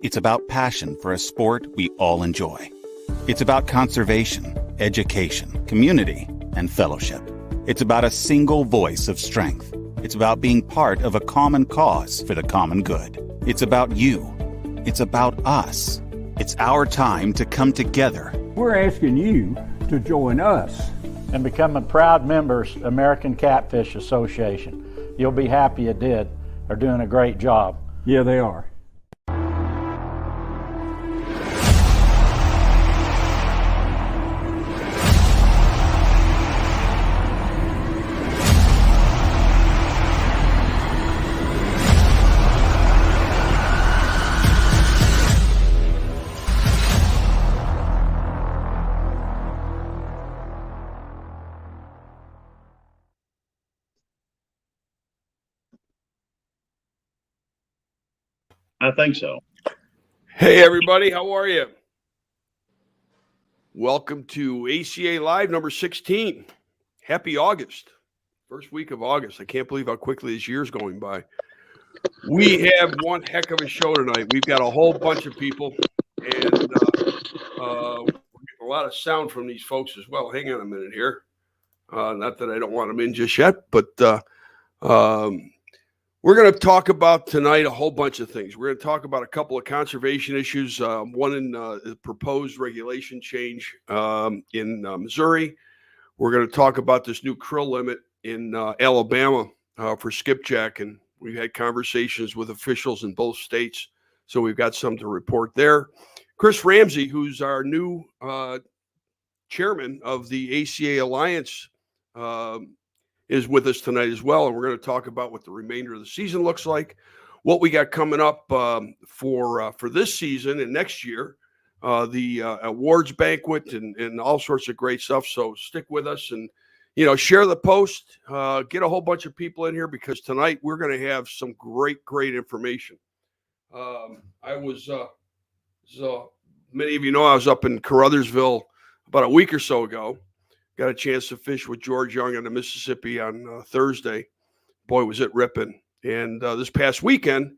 It's about passion for a sport we all enjoy. It's about conservation, education, community, and fellowship. It's about a single voice of strength. It's about being part of a common cause for the common good. It's about you. It's about us. It's our time to come together. We're asking you to join us and become a proud member of American Catfish Association. You'll be happy you did. They're doing a great job. Yeah, they are. I think so. Hey, everybody. How are you? Welcome to ACA Live number 16. Happy August. First week of August. I can't believe how quickly this year's going by. We have one heck of a show tonight. We've got a whole bunch of people, and we're getting a lot of sound from these folks as well. Hang on a minute here. Not that I don't want them in just yet, but we're going to talk about tonight a whole bunch of things. We're going to talk about a couple of conservation issues, one in the proposed regulation change in Missouri. We're going to talk about this new krill limit in Alabama for skipjack, and we've had conversations with officials in both states, so we've got some to report there. Chris Ramsey, who's our new chairman of the ACA Alliance, is with us tonight as well, and we're going to talk about what the remainder of the season looks like, what we got coming up for this season and next year, the awards banquet and all sorts of great stuff. So stick with us and share the post, get a whole bunch of people in here because tonight we're going to have some great information. I was so many of you know I was up in Caruthersville about a week or so ago. Got a chance to fish with George Young on the Mississippi on Thursday. Boy, was it ripping. And this past weekend,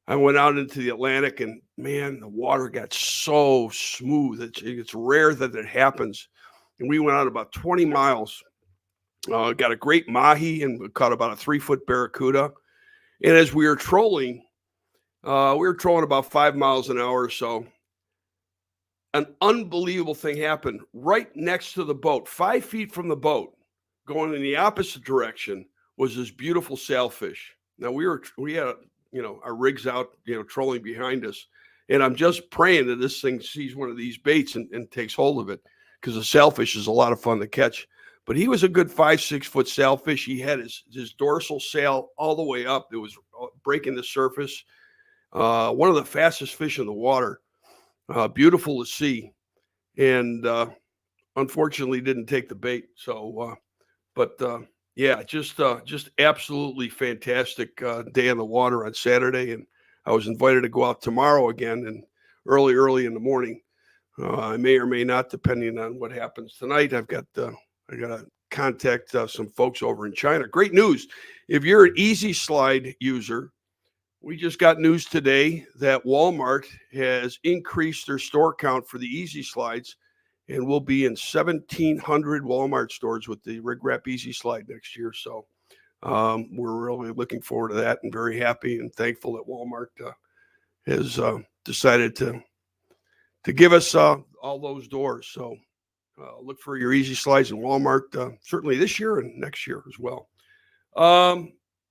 I went out into the Atlantic, and, man, the water got so smooth. It's rare that it happens. And we went out about 20 miles, got a great mahi, and caught about a 3-foot barracuda. And as we were trolling about 5 miles an hour or so. An unbelievable thing happened right next to the boat, 5 feet from the boat, going in the opposite direction, was this beautiful sailfish. Now we had our rigs out, trolling behind us, and I'm just praying that this thing sees one of these baits and takes hold of it, because the sailfish is a lot of fun to catch. But he was a good 5-6 foot sailfish. He had his dorsal sail all the way up. It was breaking the surface. One of the fastest fish in the water. Beautiful to see, and unfortunately didn't take the bait. So, just absolutely fantastic day on the water on Saturday, and I was invited to go out tomorrow again, and early in the morning. I may or may not, depending on what happens tonight. I got to contact some folks over in China. Great news! If you're an Easy Slide user. We just got news today that Walmart has increased their store count for the Easy Slides, and we'll be in 1,700 Walmart stores with the Rig Wrap Easy Slide next year. So we're really looking forward to that and very happy and thankful that Walmart has decided to give us all those doors. So look for your Easy Slides in Walmart, certainly this year and next year as well.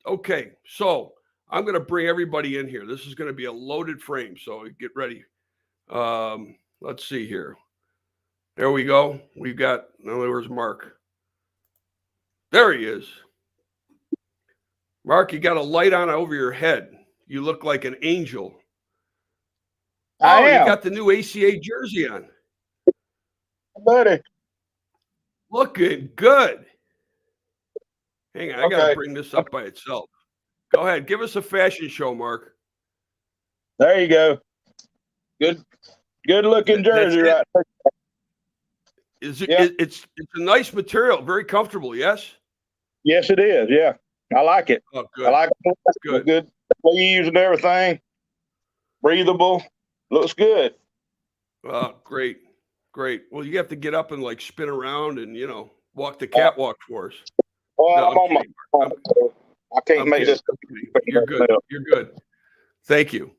Okay, so I'm going to bring everybody in here. This is going to be a loaded frame, so get ready. Let's see here. There we go. We've got, where's Mark? There he is. Mark, you got a light on over your head. You look like an angel. Oh, you got the new ACA jersey on. Buddy. Looking good. Hang on, I got to bring this up by itself. Go ahead. Give us a fashion show, Mark. There you go. Good looking jersey, right? Is it? Yeah. It's a nice material, very comfortable. Yes. Yes, it is. Yeah, I like it. Oh, good. I like it. Good. Good. The way you use it, everything. Breathable. Looks good. Great. Well, you have to get up and like spin around and walk the catwalk for us. Well, No, I'm on my kidding. phone, so I can't I'm make kidding. this. You're good. You're good. Thank you.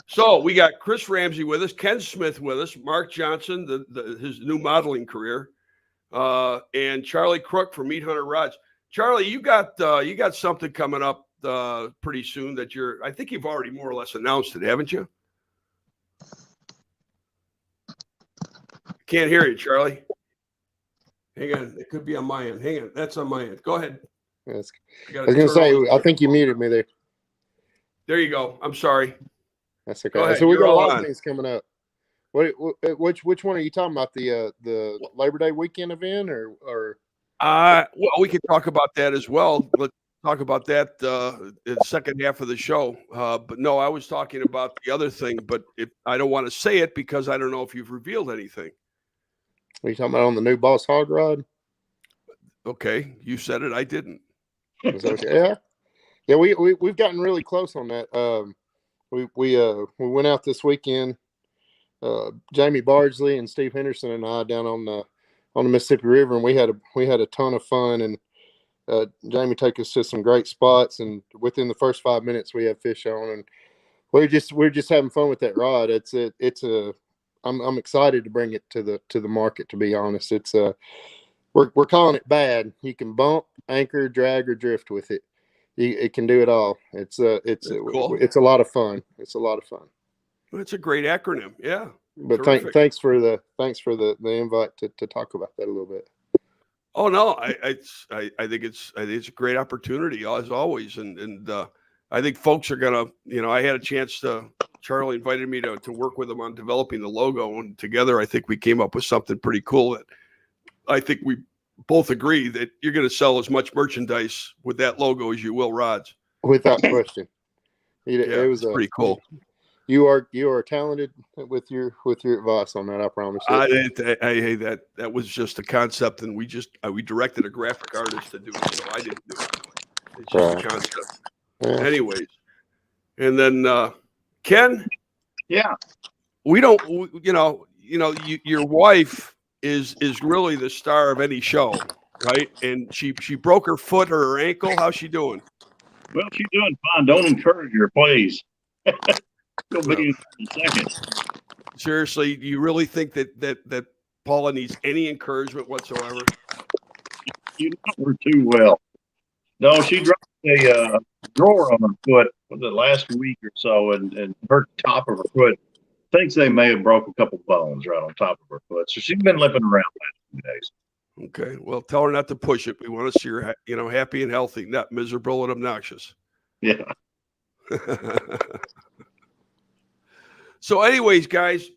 So we got Chris Ramsey with us, Ken Smith with us, Mark Johnson, his new modeling career, and Charlie Crook from Meat Hunter Rods. Charlie, you got something coming up pretty soon that I think you've already more or less announced it, haven't you? Can't hear you, Charlie. Hang on. It could be on my end. Hang on. That's on my end. Go ahead. Yes. I was going to say, I think you muted me there. There you go. I'm sorry. That's okay. Go ahead. So we got a lot on. of things coming up. Which one are you talking about? The Labor Day weekend event or? Well, we could talk about that as well. Let's talk about that in the second half of the show. But no, I was talking about the other thing. But I don't want to say it because I don't know if you've revealed anything. Are you talking about on the new Boss Hog Rod? Okay, you said it. I didn't. Okay. Yeah. We've gotten really close on that. We went out this weekend. Jamie Bardsley and Steve Henderson and I down on the Mississippi River, and we had a ton of fun. And Jamie took us to some great spots, and within the first 5 minutes we had fish on, and we're just having fun with that rod. I'm excited to bring it to the market. To be honest, we're calling it bad. You can bump, anchor, drag, or drift with it. It can do it all. It's cool. It's a lot of fun. It's a lot of fun. Well, it's a great acronym. Yeah. But thanks for the invite to talk about that a little bit. Oh no, I think it's a great opportunity as always, and I think folks are gonna. I had a chance to. Charlie invited me to work with him on developing the logo, and together I think we came up with something pretty cool that I think we both agree that you're going to sell as much merchandise with that logo as you will rods. Without question. It was pretty cool. You are talented with your advice on that. I promise you. That was just a concept, and we directed a graphic artist to do it, so I didn't do it. It's just a concept. Yeah. Anyways, and then Ken. Yeah. We don't. Your wife is really the star of any show, right? And she broke her foot or her ankle. How's she doing? Well, she's doing fine. Don't encourage her, please. She'll be in a second. Seriously, do you really think that Paula needs any encouragement whatsoever? You know her too well. No, she dropped a drawer on her foot for the last week or so, and her top of her foot thinks they may have broke a couple bones right on top of her foot. So she's been limping around the last few days. Okay. Well, tell her not to push it. We want to see her, happy and healthy, not miserable and obnoxious. Yeah. So anyways, guys,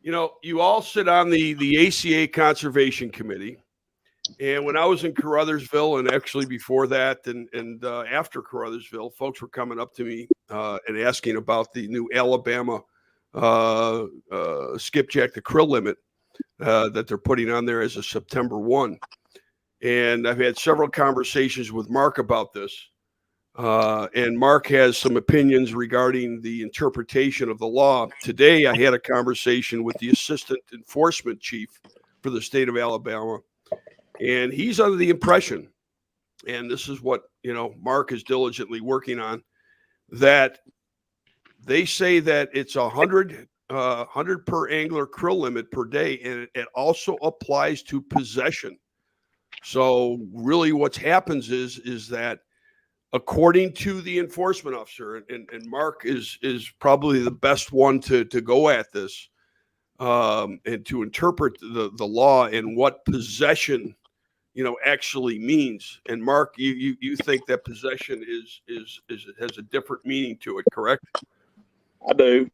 you all sit on the ACA Conservation Committee. And when I was in Caruthersville, and actually before that and after Caruthersville, folks were coming up to me and asking about the new Alabama skipjack, the krill limit that they're putting on there as of September 1. And I've had several conversations with Mark about this. And Mark has some opinions regarding the interpretation of the law. Today, I had a conversation with the assistant enforcement chief for the state of Alabama. And he's under the impression, and this is what, Mark is diligently working on, that they say that it's 100 per angler krill limit per day, and it also applies to possession. So really what's happens is that according to the enforcement officer, and Mark is probably the best one to go at this and to interpret the law and what possession actually means. And Mark, you think that possession has a different meaning to it, correct? I do.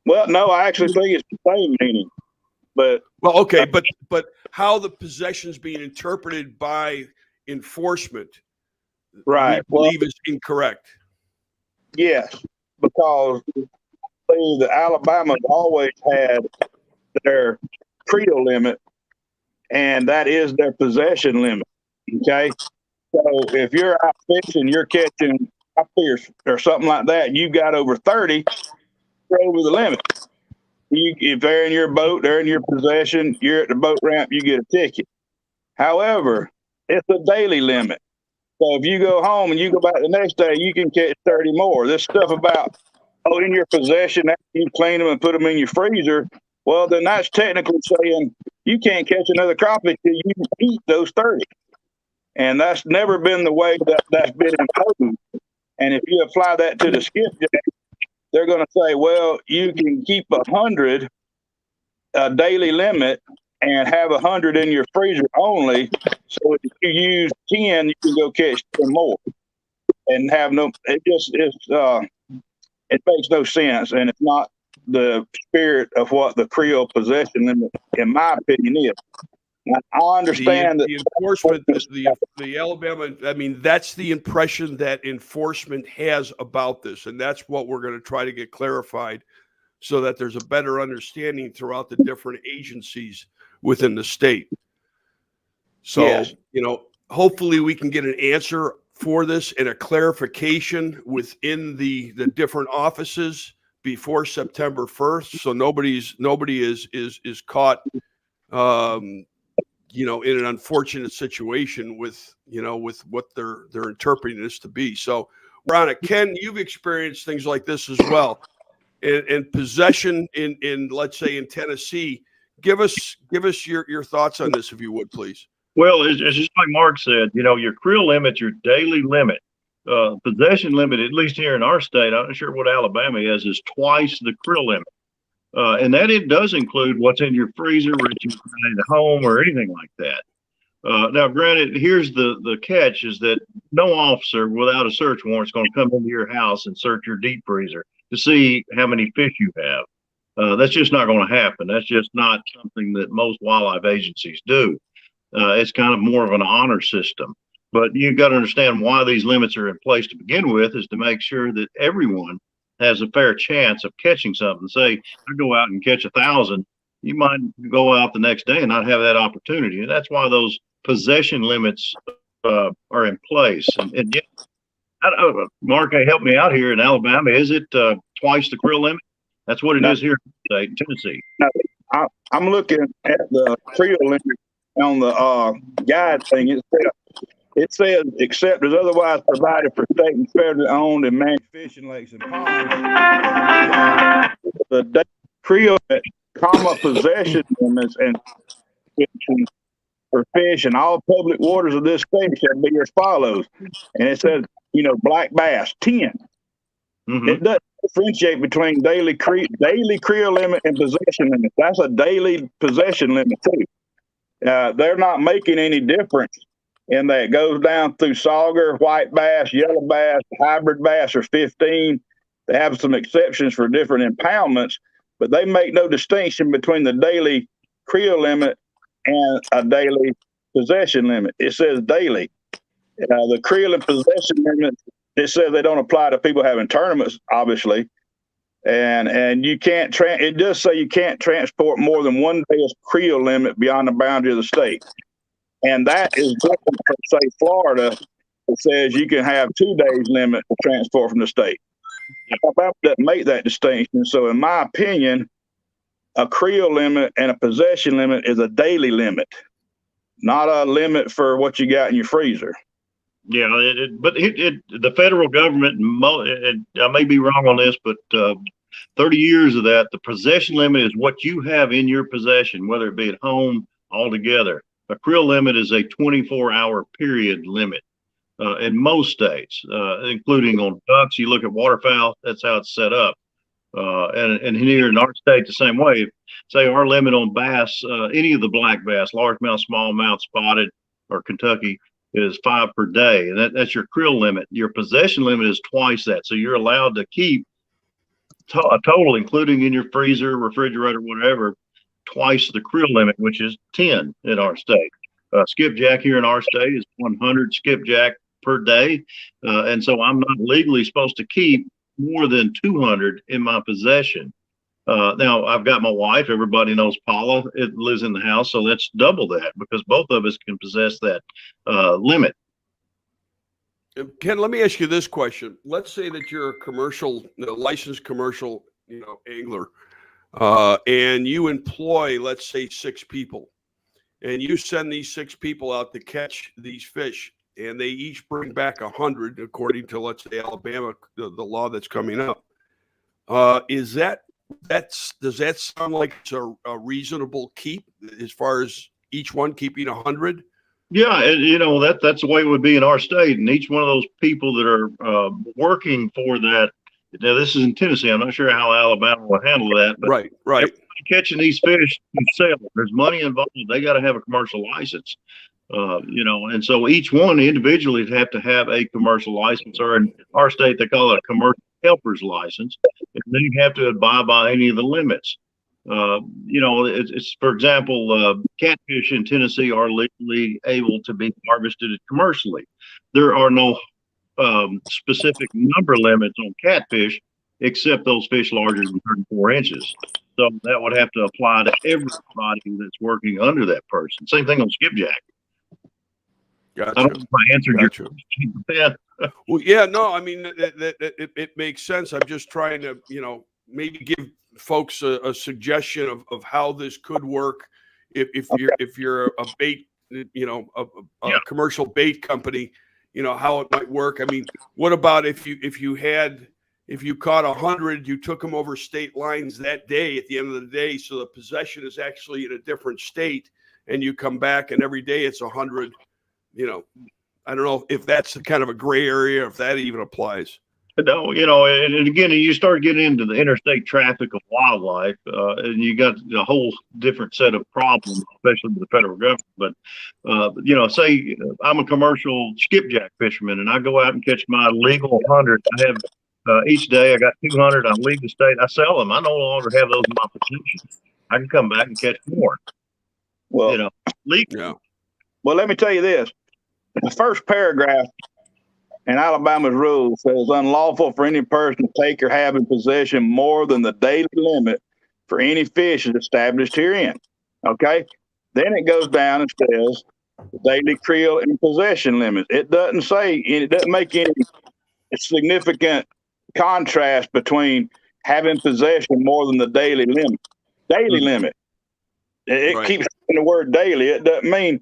Well, no, I actually think it's the same meaning. But okay, but how the possession's being interpreted by enforcement, right, we believe is incorrect. Yes, because the Alabama's always had their creel limit, and that is their possession limit. Okay, so if you're out fishing, you're catching fish or something like that, you got over 30, you're over the limit. If they're in your boat, they're in your possession, you're at the boat ramp, you get a ticket. However, it's a daily limit. So if you go home and you go back the next day, you can catch 30 more. This stuff about, in your possession, after you clean them and put them in your freezer, well, then that's technically saying you can't catch another crappie till you eat those 30. And that's never been the way that's been imposed. And if you apply that to the skipjack, they're going to say, well, you can keep 100 a daily limit and have 100 in your freezer only. So if you use 10, you can go catch 10 more and have no. It makes no sense, and it's not the spirit of what the Creole possession limit, in my opinion, is. I understand the enforcement, the Alabama. I mean, that's the impression that enforcement has about this, and that's what we're going to try to get clarified, so that there's a better understanding throughout the different agencies within the state. So, yes. Hopefully we can get an answer for this and a clarification within the different offices before September 1st. So nobody is caught, in an unfortunate situation with what they're interpreting this to be. So we're on it. Ken, you've experienced things like this as well. And possession in let's say in Tennessee, give us your thoughts on this, if you would, please. Well, it's just like Mark said, your creel limit, your daily limit, possession limit, at least here in our state, I'm not sure what Alabama is twice the creel limit. And that it does include what's in your freezer, or at home, or anything like that. Now, granted, here's the catch is that no officer without a search warrant is going to come into your house and search your deep freezer to see how many fish you have. That's just not going to happen. That's just not something that most wildlife agencies do. It's kind of more of an honor system. But you've got to understand why these limits are in place to begin with, is to make sure that everyone has a fair chance of catching something. Say, I go out and catch 1,000, you might go out the next day and not have that opportunity. And that's why those possession limits are in place. And yet, Mark, help me out here in Alabama. Is it twice the creel limit? That's what it is here in Tennessee. I'm looking at the creel limit on the guide thing. It says, except as otherwise provided for state and federally owned and managed fishing lakes and ponds, the creel possession limits and for fish in all public waters of this state shall be as follows. And it says, black bass, 10. Mm-hmm. It doesn't differentiate between daily creel limit and possession limit. That's a daily possession limit too. They're not making any difference in that. It goes down through sauger, white bass, yellow bass, hybrid bass are 15. They have some exceptions for different impoundments, but they make no distinction between the daily creel limit and a daily possession limit. It says daily. The creel and possession limit, it says they don't apply to people having tournaments, obviously. And you can't, it does say you can't transport more than one day's creel limit beyond the boundary of the state. And that is different from, say, Florida. It says you can have 2 days limit to transport from the state. Alabama doesn't make that distinction. So in my opinion, a creel limit and a possession limit is a daily limit, not a limit for what you got in your freezer. Yeah, but the federal government, I may be wrong on this, but 30 years of that, the possession limit is what you have in your possession, whether it be at home altogether. A creel limit is a 24-hour period limit in most states, including on ducks. You look at waterfowl, that's how it's set up. And here in our state, the same way. Say our limit on bass, any of the black bass, largemouth, smallmouth, spotted, or Kentucky, is 5 per day, and that's your creel limit. Your possession limit is twice that, so you're allowed to keep a total, including in your freezer, refrigerator, whatever, twice the creel limit, which is 10 in our state. Skipjack here in our state is 100 skipjack per day, and so I'm not legally supposed to keep more than 200 in my possession. Now, I've got my wife. Everybody knows Paula. It lives in the house, so that's double that because both of us can possess that limit. Ken, let me ask you this question. Let's say that you're a licensed commercial angler, and you employ, let's say, 6 people, and you send these 6 people out to catch these fish, and they each bring back 100, according to, let's say, Alabama, the law that's coming up. Does that sound like it's a reasonable keep as far as each one keeping 100? Yeah, and that's the way it would be in our state, and each one of those people that are working for that. Now, this is in Tennessee. I'm not sure how Alabama would handle that, but Right. everybody catching these fish to sell. There's money involved. They got to have a commercial license, and so each one individually would have to have a commercial license, or in our state they call it a commercial helper's license, and then you have to abide by any of the limits. It's for example, catfish in Tennessee are legally able to be harvested commercially. There are no specific number limits on catfish, except those fish larger than 34 inches. So that would have to apply to everybody that's working under that person. Same thing on skipjack. Gotcha. I don't know if I answered your question. Yeah. Well, yeah, no, I mean, it makes sense. I'm just trying to, maybe give folks a suggestion of how this could work if you're a bait, a commercial bait company, how it might work. I mean, what about if you caught 100, you took them over state lines that day at the end of the day, so the possession is actually in a different state, and you come back and every day it's 100, I don't know if that's the kind of a gray area, if that even applies. No, and again, you start getting into the interstate traffic of wildlife, and you got a whole different set of problems, especially with the federal government. But, say I'm a commercial skipjack fisherman, and I go out and catch my legal 100. I have each day I got 200. I leave the state. I sell them. I no longer have those in my possession. I can come back and catch more. Well, legal. Yeah. Well, let me tell you this. The first paragraph in Alabama's rule says unlawful for any person to take or have in possession more than the daily limit for any fish is established herein. Okay. Then it goes down and says the daily creel and possession limit. It doesn't say, it doesn't make any significant contrast between having possession more than the daily limit. Daily limit. It Right. keeps saying the word daily. It doesn't mean,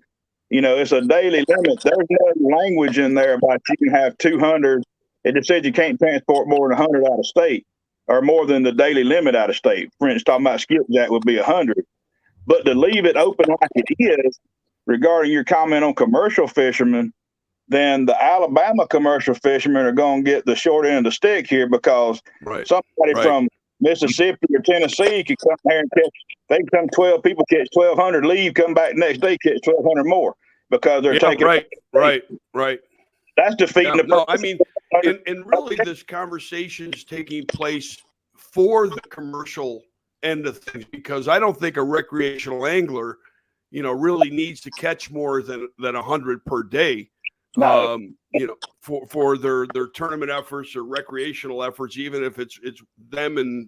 it's a daily limit. There's no language in there about you can have 200. It just said you can't transport more than 100 out of state or more than the daily limit out of state. For instance, talking about skipjack would be 100. But to leave it open like it is, regarding your comment on commercial fishermen, then the Alabama commercial fishermen are going to get the short end of the stick here because somebody from Mississippi or Tennessee could come here and catch. They can come 12 people, catch 1,200, leave, come back next day, catch 1,200 more because they're taking. Right. That's defeating the purpose. No, I mean, and really, this conversation is taking place for the commercial end of things because I don't think a recreational angler, really needs to catch more than 100 per day. No. For their tournament efforts or recreational efforts, even if it's them and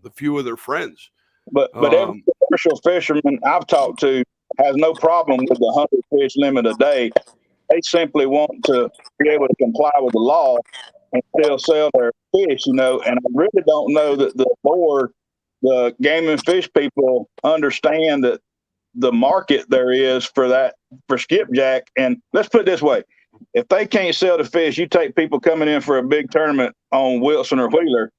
the few of their friends. But every commercial fisherman I've talked to has no problem with the 100 fish limit a day. They simply want to be able to comply with the law and still sell their fish, And I really don't know that the board, the game and fish people, understand that the market there is for that, for skipjack. And let's put it this way. If they can't sell the fish, you take people coming in for a big tournament on Wilson or Wheeler,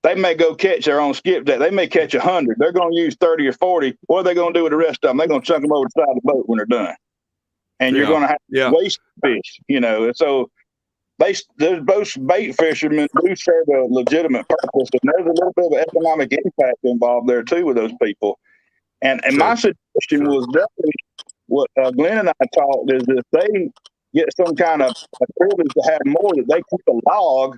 they may go catch their own skipjack. They may catch 100. They're going to use 30 or 40. What are they going to do with the rest of them? They're going to chunk them over the side of the boat when they're done. And you're going to have waste fish, And so there's both bait fishermen do serve a legitimate purpose. And there's a little bit of economic impact involved there too with those people. And my suggestion was definitely what Glenn and I talked is if they get some kind of privilege to have more, that they keep a log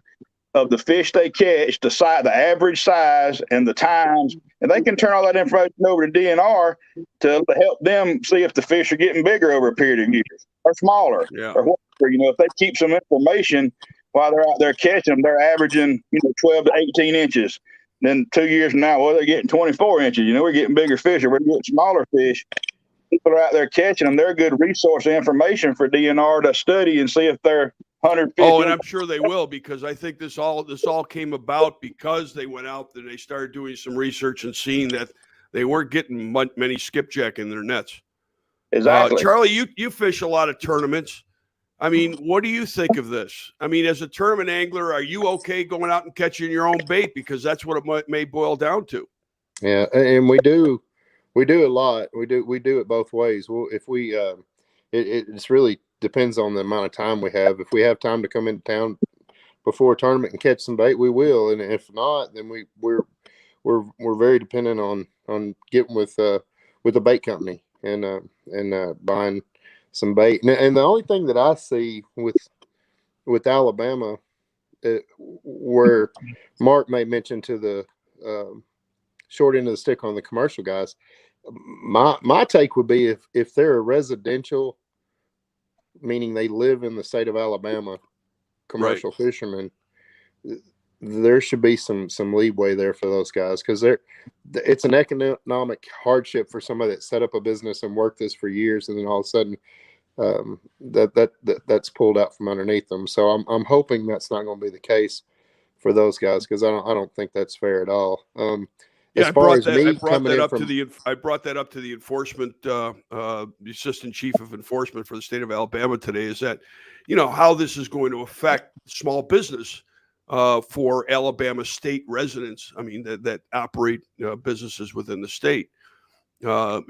of the fish they catch, the average size and the times, and they can turn all that information over to DNR to help them see if the fish are getting bigger over a period of years or smaller or whatever. If they keep some information while they're out there catching them, they're averaging 12 to 18 inches. Then 2 years from now, they're getting 24 inches. We're getting bigger fish or we're getting smaller fish. People are out there catching them. They're a good resource of information for DNR to study and see if they're 150. Oh, and I'm sure they will, because I think this all came about because they went out and they started doing some research and seeing that they weren't getting many skipjack in their nets. Exactly. Charlie, you fish a lot of tournaments. I mean, what do you think of this? I mean, as a tournament angler, are you okay going out and catching your own bait? Because that's what it may boil down to. Yeah, and we do a lot. We do it both ways. Well, if we it's really depends on the amount of time we have. If we have time to come into town before a tournament and catch some bait, we will. And if not, then we're very dependent on getting with the bait company and buying some bait. And the only thing that I see with Alabama, where Mark may mention to the short end of the stick on the commercial guys, my take would be if they're a residential, meaning they live in the state of Alabama, commercial fishermen, there should be some leeway there for those guys, because it's an economic hardship for somebody that set up a business and worked this for years, and then all of a sudden that's pulled out from underneath them. So I'm hoping that's not going to be the case for those guys, because I don't think that's fair at all. Yeah, as far as me I brought that up to the enforcement, the assistant chief of enforcement for the state of Alabama today, is that, how this is going to affect small business for Alabama state residents. I mean, that operate businesses within the state, just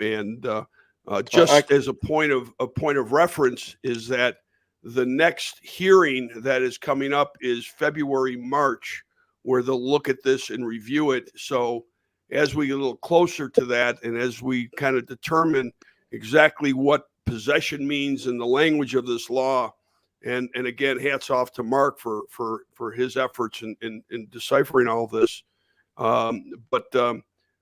as a point of reference is that the next hearing that is coming up is February, March, where they'll look at this and review it. So as we get a little closer to that, and as we kind of determine exactly what possession means in the language of this law, and again, hats off to Mark for his efforts in deciphering all of this. But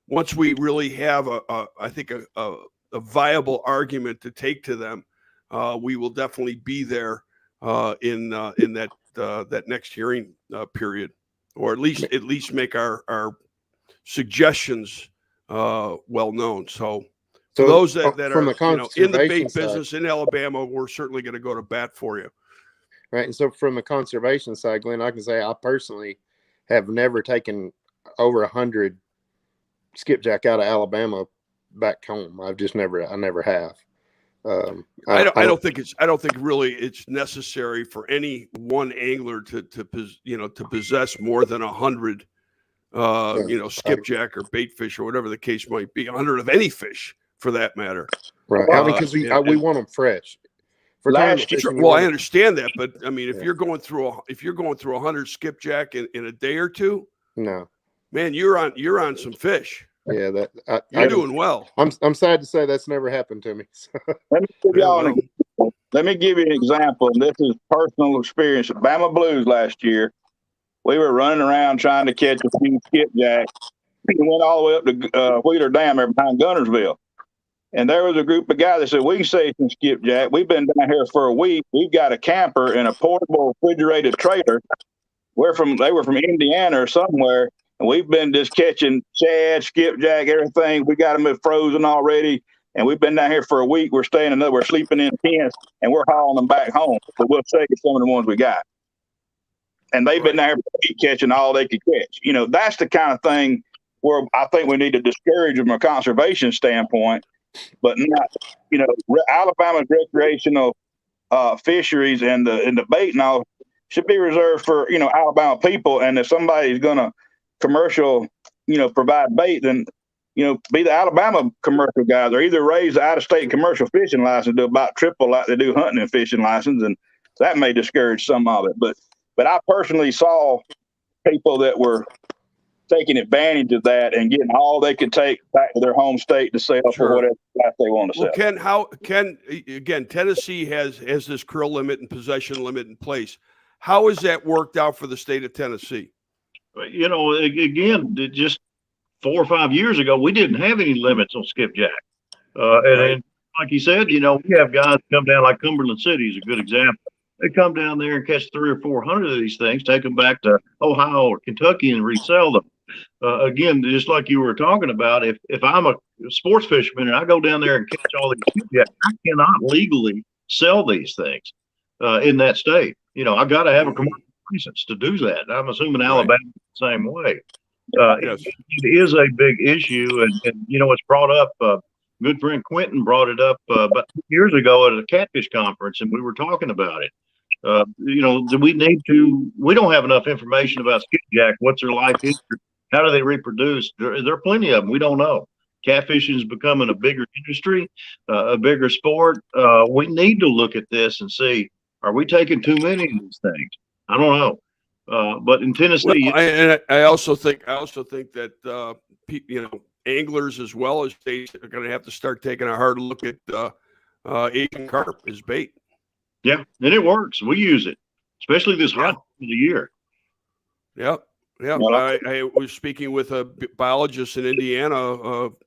once we really have I think a viable argument to take to them, we will definitely be there in that next hearing period, or at least make our suggestions well known. So for those that are in the bait business in Alabama, we're certainly going to go to bat for you. Right. And so from the conservation side, Glenn, I can say I personally have never taken over 100 skipjack out of Alabama back home. I never have. I don't think really it's necessary for any one angler to possess more than 100 skipjack or bait fish or whatever the case might be, 100 of any fish for that matter. Right. I mean, because we want them fresh. Well, I understand that, but I mean, if you're going through 100 skipjack in a day or two, no, man, you're on some fish. Yeah, you're doing well. I'm sad to say that's never happened to me. Let me give you an example, and this is personal experience. At Bama Blues last year, we were running around trying to catch a few skipjack. We went all the way up to Wheeler Dam there behind Gunnersville. And there was a group of guys that said, we can save some skipjack. We've been down here for a week. We've got a camper and a portable refrigerated trailer. They were from Indiana or somewhere, and we've been just catching shad, skipjack, everything. We got them frozen already, and we've been down here for a week. We're we're sleeping in tents, and we're hauling them back home. But we'll save some of the ones we got. And they've been down here for a week catching all they could catch. That's the kind of thing where I think we need to discourage them from a conservation standpoint. But not, Alabama's recreational fisheries and the bait and all should be reserved for, Alabama people. And if somebody's going to commercial, provide bait, then, be the Alabama commercial guys, or either raise the out-of-state commercial fishing license to about triple like they do hunting and fishing license. And that may discourage some of it. But I personally saw people that were taking advantage of that and getting all they could take back to their home state to sell for whatever class they want to sell. Ken, again, Tennessee has this krill limit and possession limit in place. How has that worked out for the state of Tennessee? Again, just 4 or 5 years ago, we didn't have any limits on skipjack. And like you said, we have guys come down, like Cumberland City is a good example. They come down there and catch 300 or 400 of these things, take them back to Ohio or Kentucky and resell them. Again, just like you were talking about, if I'm a sports fisherman and I go down there and catch all these skipjack, I cannot legally sell these things in that state. I got to have a commercial license to do that. I'm assuming Alabama the same way. Yes. It is a big issue, and it's brought up. Good friend Quentin brought it up about 2 years ago at a catfish conference, and we were talking about it. Do we need to? We don't have enough information about skipjack. What's their life history? How do they reproduce? There are plenty of them. We don't know. Catfishing is becoming a bigger industry, a bigger sport. We need to look at this and see, are we taking too many of these things? I don't know. But in Tennessee, I also think that anglers as well as states are going to have to start taking a hard look at Asian carp as bait. Yeah, and it works. We use it, especially this hot time of the year. Yeah. Yeah, I was speaking with a biologist in Indiana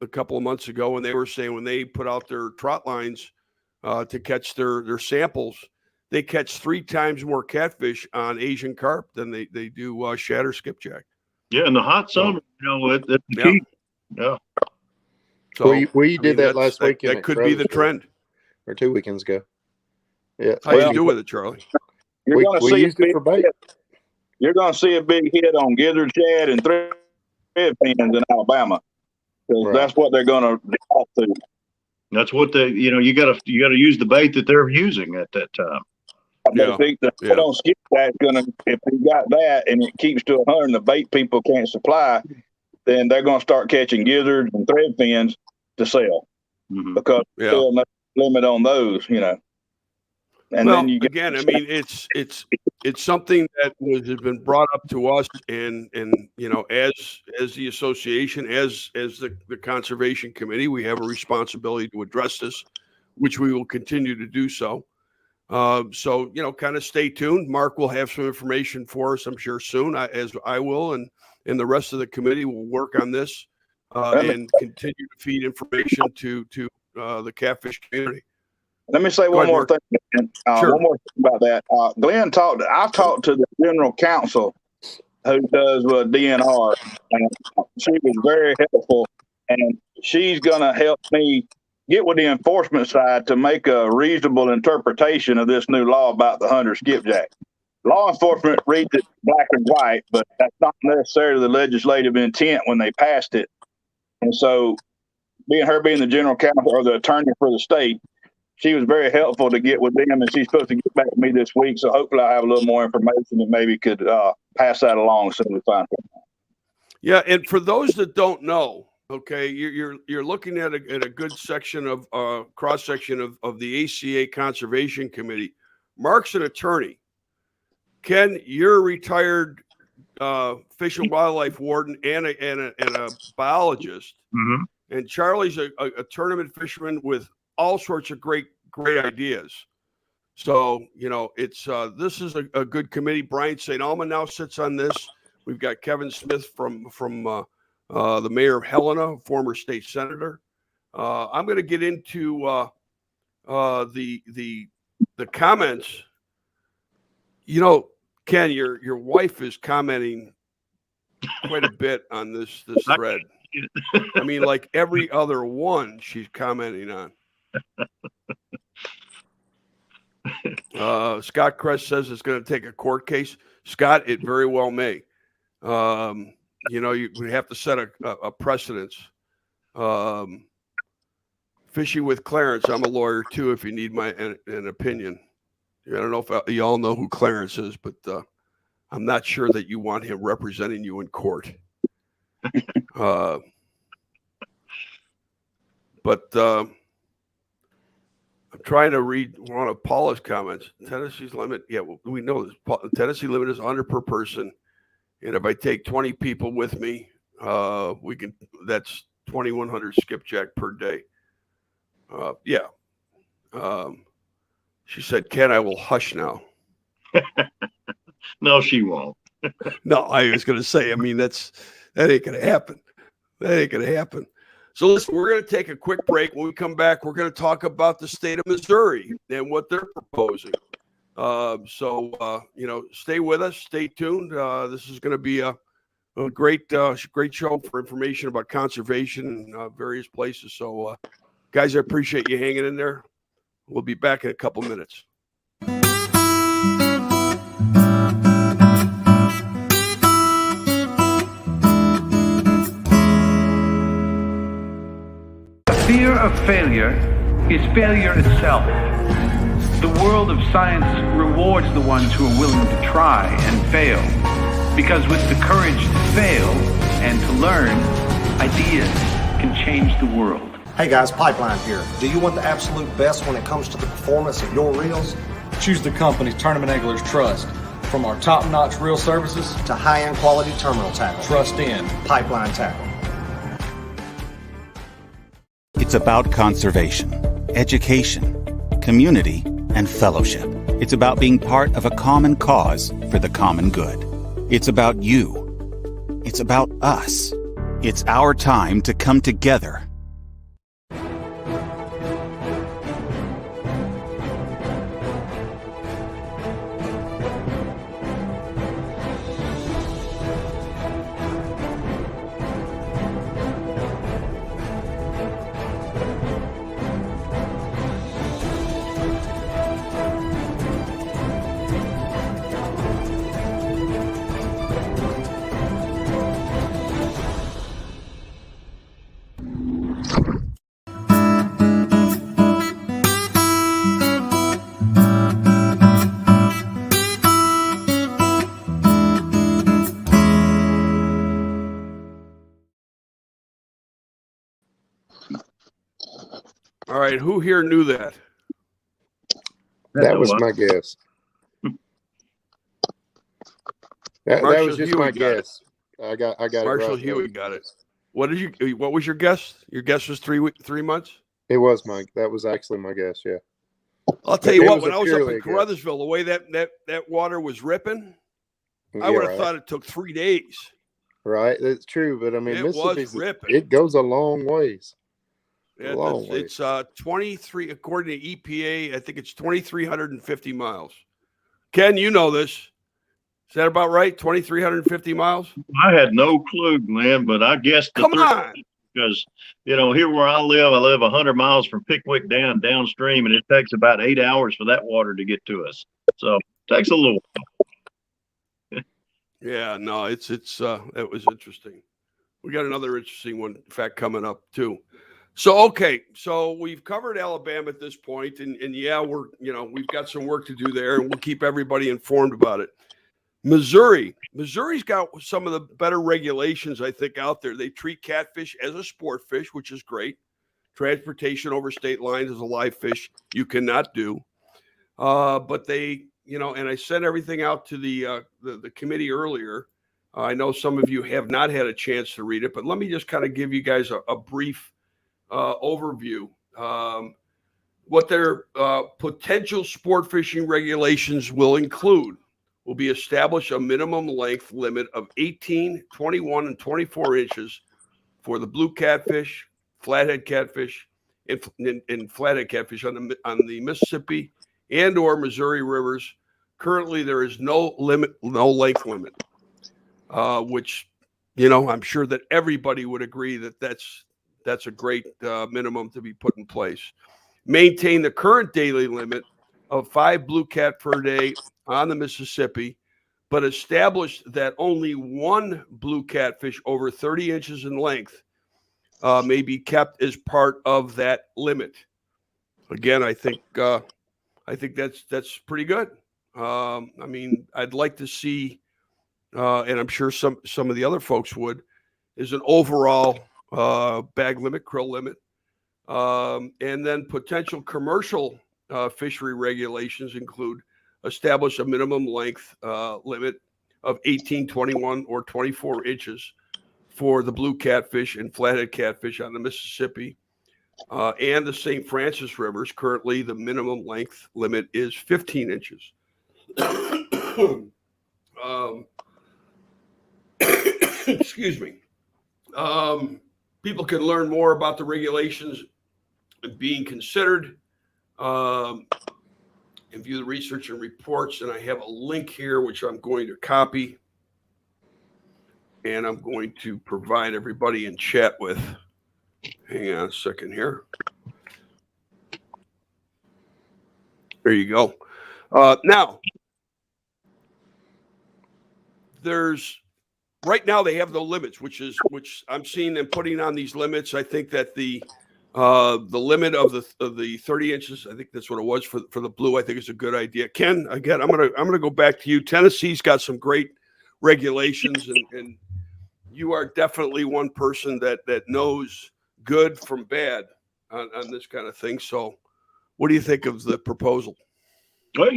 a couple of months ago, and they were saying when they put out their trot lines to catch their samples, they catch 3 times more catfish on Asian carp than they do shatter skipjack. Yeah, in the hot summer, that's the key. Yeah. So we did that last weekend. That could be the trend. Or 2 weekends ago. Yeah. How you do with it, Charlie? You're going to see used it for bait. You're going to see a big hit on gizzard shad and thread fins in Alabama, because that's what they're going to default to. That's what you got to use the bait that they're using at that time. I think the on skipjack going to, if they got that and it keeps to 100, and the bait people can't supply, then they're going to start catching gizzards and thread fins to sell, because there's still no limit on those, And then you get, again, I mean, it's something that has been brought up to us, and as the association, as the conservation committee, we have a responsibility to address this, which we will continue to do so. So kind of stay tuned. Mark will have some information for us, I'm sure, soon, as I will, and the rest of the committee will work on this and continue to feed information to the catfish community. Let me say one more thing. Sure. One more thing about that. Glenn I talked to the general counsel who does DNR, and she was very helpful, and she's going to help me get with the enforcement side to make a reasonable interpretation of this new law about the hunter skipjack. Law enforcement reads it black and white, but that's not necessarily the legislative intent when they passed it. And so being the general counsel or the attorney for the state, she was very helpful to get with them, and she's supposed to get back to me this week. So hopefully I'll have a little more information and maybe could pass that along as soon as we find it. Yeah, and for those that don't know, okay, you're looking at a good section of cross section of the ACA Conservation Committee. Mark's an attorney. Ken, you're a retired fish and wildlife warden and a biologist, and Charlie's a tournament fisherman with all sorts of great ideas. So, it's this is a good committee. Brian St. Alma now sits on this. We've got Kevin Smith from the mayor of Helena, former state senator. I'm going to get into the comments. Ken, your wife is commenting quite a bit on this thread. I mean, like every other one she's commenting on. Scott Kress says it's going to take a court case. Scott, it very well may. You would have to set a precedence. Fishing with Clarence, I'm a lawyer too, if you need an opinion. I don't know if you all know who Clarence is, but I'm not sure that you want him representing you in court. But I'm trying to read one of Paula's comments. Tennessee's limit, we know this. Tennessee limit is 100 per person, and if I take 20 people with me, that's 2,100 skipjack per day. She said, Ken, I will hush now. No, she won't. No, I was going to say, I mean, that ain't going to happen. That ain't going to happen. So listen, we're going to take a quick break. When we come back, we're going to talk about the state of Missouri and what they're proposing. Stay with us. Stay tuned. This is going to be a great show for information about conservation in various places. So, guys, I appreciate you hanging in there. We'll be back in a couple minutes. fear of failure is failure itself. The world of science rewards the ones who are willing to try and fail, because with the courage to fail and to learn, ideas can change the world. Hey guys, Pipeline here. Do you want the absolute best when it comes to the performance of your reels? Choose the company Tournament Anglers trust. From our top-notch reel services to high-end quality terminal tackle. Trust in Pipeline Tackle. It's about conservation, education, community, and fellowship. It's about being part of a common cause for the common good. It's about you. It's about us. It's our time to come together. All right, who here knew that? That was my guess. That was just my guess. I got it. Marshall right. Hewitt got it. What was your guess? Your guess was 3 months? That was actually my guess, yeah. I'll tell you what, when I was up in Caruthersville, the way that water was ripping, I would have thought it took 3 days. Right, that's true, but I mean, it was ripping. It goes a long ways. Yeah, it's 23, according to EPA, I think it's 2,350 miles. Ken, you know this. Is that about right? 2,350 miles? I had no clue, Glenn, but I guess Come on. Because, here where I live 100 miles from Pickwick downstream, and it takes about 8 hours for that water to get to us. So it takes a little while. Yeah, no, it was interesting. We got another interesting one, in fact, coming up too. So we've covered Alabama at this point, and yeah, we've got some work to do there, and we'll keep everybody informed about it. Missouri's got some of the better regulations, I think, out there. They treat catfish as a sport fish, which is great. Transportation over state lines is a live fish you cannot do. But they, and I sent everything out to the committee earlier. I know some of you have not had a chance to read it, but let me just kind of give you guys a brief overview. What their potential sport fishing regulations will include will be establish a minimum length limit of 18, 21, and 24 inches for the blue catfish, flathead catfish, and flathead catfish on the Mississippi and or Missouri rivers. Currently, there is no length limit, which, I'm sure that everybody would agree that that's a great minimum to be put in place. Maintain the current daily limit of 5 blue cat per day on the Mississippi, but establish that only 1 blue catfish over 30 inches in length may be kept as part of that limit. Again, I think that's pretty good. I'd like to see, and I'm sure some of the other folks would, is an overall bag limit, krill limit, and then potential commercial fishery regulations include establish a minimum length limit of 18, 21, or 24 inches for the blue catfish and flathead catfish on the Mississippi and the St. Francis rivers. Currently, the minimum length limit is 15 inches. Excuse me. People can learn more about the regulations being considered and view the research and reports. And I have a link here, which I'm going to copy. And I'm going to provide everybody in chat with. Hang on a second here. There you go. Now, right now they have the limits, which I'm seeing them putting on these limits. I think that the The limit of the 30 inches, I think that's what it was for the blue. I think it's a good idea. Ken, again, I'm gonna go back to you. Tennessee's got some great regulations, and you are definitely one person that knows good from bad on this kind of thing. So, what do you think of the proposal? Well,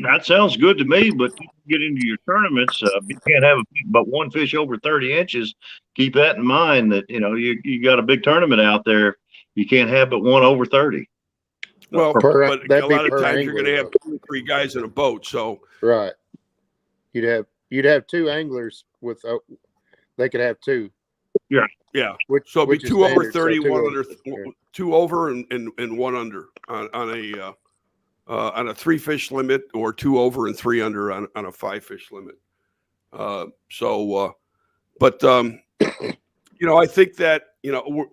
that sounds good to me, but you get into your tournaments, you can't have but one fish over 30 inches. Keep that in mind that, you got a big tournament out there. You can't have but one over 30. Well, but a lot of times you're going to have 2 or 3 guys in a boat. So, right. You'd have 2 anglers with, they could have 2. Yeah. Yeah. So it'd be 2 over 30, so 1 under, 2 over and 1 under on a 3 fish limit, or 2 over and 3 under on a 5 fish limit. I think that,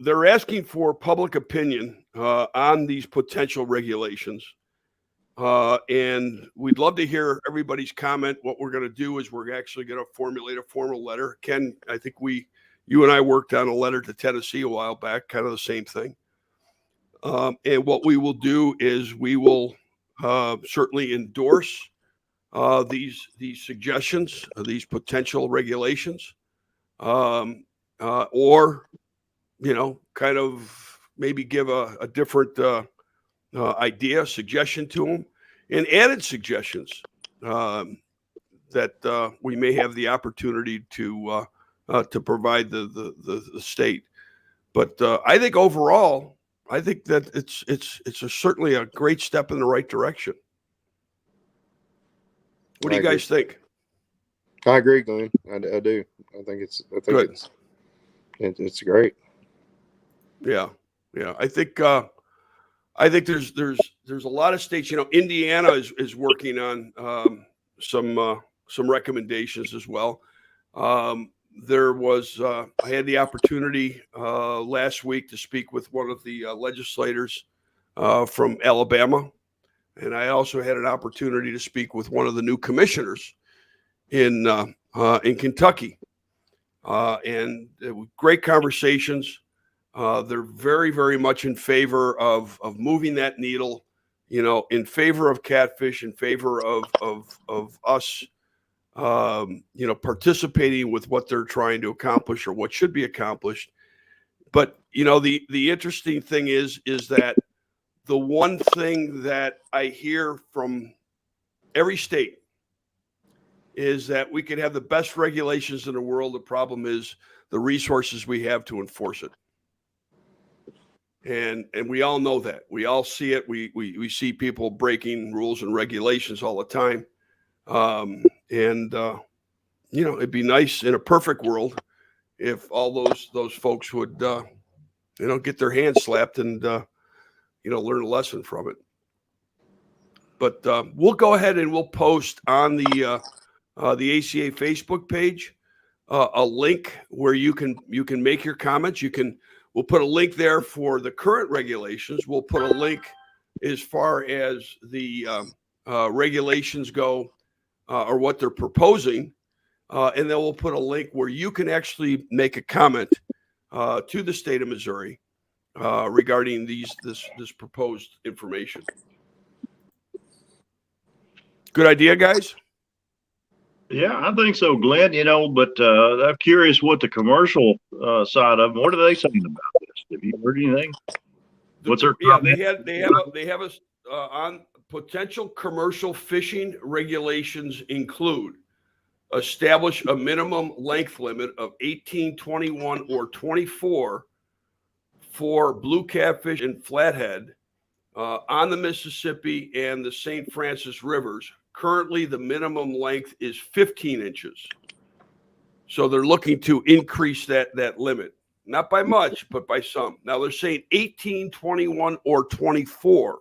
they're asking for public opinion on these potential regulations. And we'd love to hear everybody's comment. What we're going to do is we're actually going to formulate a formal letter. Ken, I think you and I worked on a letter to Tennessee a while back, kind of the same thing. And what we will do is we will certainly endorse these suggestions, these potential regulations, or kind of maybe give a different idea, suggestion to them, and added suggestions that we may have the opportunity to provide the state. But I think overall, I think that it's certainly a great step in the right direction. What do you guys think? I agree, Glenn. I do. I think it's great. Yeah. I think there's a lot of states. Indiana is working on some recommendations as well. There was I had the opportunity last week to speak with one of the legislators from Alabama, and I also had an opportunity to speak with one of the new commissioners in Kentucky, and great conversations. They're very, very much in favor of moving that needle, in favor of catfish, in favor of us, participating with what they're trying to accomplish or what should be accomplished. But, the interesting thing is that the one thing that I hear from every state is that we could have the best regulations in the world. The problem is the resources we have to enforce it. And we all know that. We all see it. We see people breaking rules and regulations all the time. It'd be nice in a perfect world if all those folks would, get their hands slapped and, learn a lesson from it. But we'll go ahead and we'll post on the ACA Facebook page a link where you can make your comments. We'll put a link there for the current regulations. We'll put a link as far as the regulations go, or what they're proposing. And then we'll put a link where you can actually make a comment to the state of Missouri regarding this proposed information. Good idea, guys? Yeah, I think so, Glenn, but I'm curious what the commercial side of them, what are they saying about this? Have you heard anything? What's their comment? They have us on potential commercial fishing regulations include establish a minimum length limit of 18, 21, or 24 for blue catfish and flathead on the Mississippi and the St. Francis rivers. Currently, the minimum length is 15 inches. So they're looking to increase that limit, not by much, but by some. Now they're saying 18, 21, or 24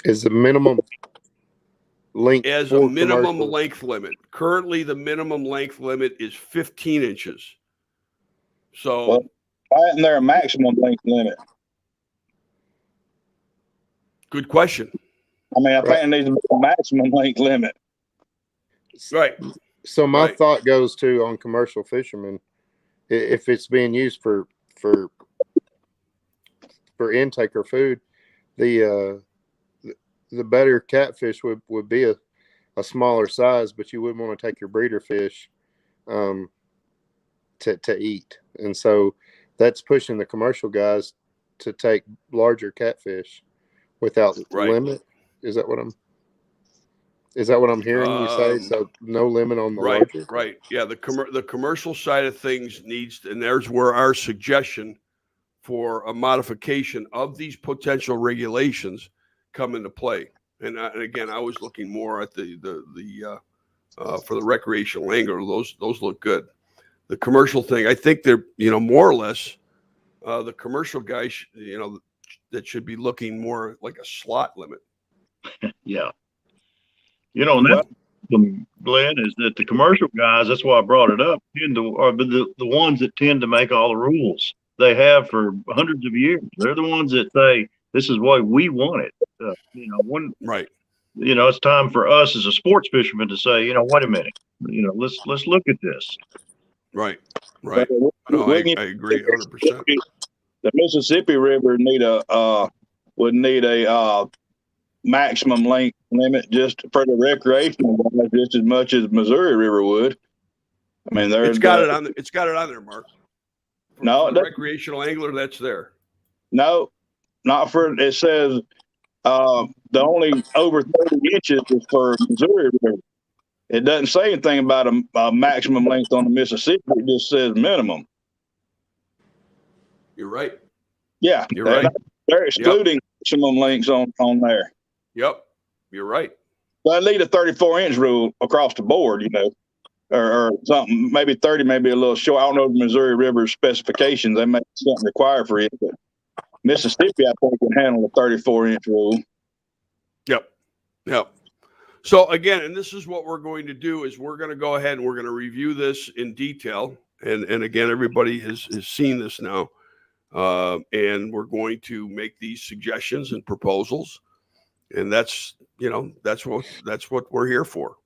is the minimum length as a minimum length limit. Currently, the minimum length limit is 15 inches. So, why isn't there a maximum length limit? Good question. I mean, I think there needs to be a maximum length limit. Right. So my thought goes to on commercial fishermen, if it's being used for for intake or food, the better catfish would be a smaller size, but you wouldn't want to take your breeder fish to eat. And so that's pushing the commercial guys to take larger catfish without limit. Is that what I'm hearing you say? So no limit on the larger? Right. Yeah. The commercial side of things needs, and there's where our suggestion for a modification of these potential regulations come into play. And again, I was looking more at the for the recreational angler. Those look good. The commercial thing, I think they're, more or less the commercial guys, that should be looking more like a slot limit. Yeah. And that's Glenn, is that the commercial guys, that's why I brought it up, are the ones that tend to make all the rules. They have for hundreds of years. They're the ones that say, this is why we want it. Right. It's time for us as a sports fisherman to say, wait a minute, let's look at this. Right. No, I agree 100%. The Mississippi River would need a maximum length limit just for the recreational guys, just as much as Missouri River would. I mean, it's got it on there, Mark. For the recreational angler, that's there. No, not for. It says the only over 30 inches is for Missouri River. It doesn't say anything about a maximum length on the Mississippi. It just says minimum. You're right. Yeah, you're right. They're excluding maximum lengths on there. Yep, you're right. But I need a 34-inch rule across the board, or something. Maybe 30, maybe a little short. I don't know the Missouri River specifications. They may have something required for it, but Mississippi, I think, can handle a 34-inch rule. Yep. So again, and this is what we're going to do, is we're going to go ahead and we're going to review this in detail. And again, everybody has seen this now. And we're going to make these suggestions and proposals. And that's what we're here for.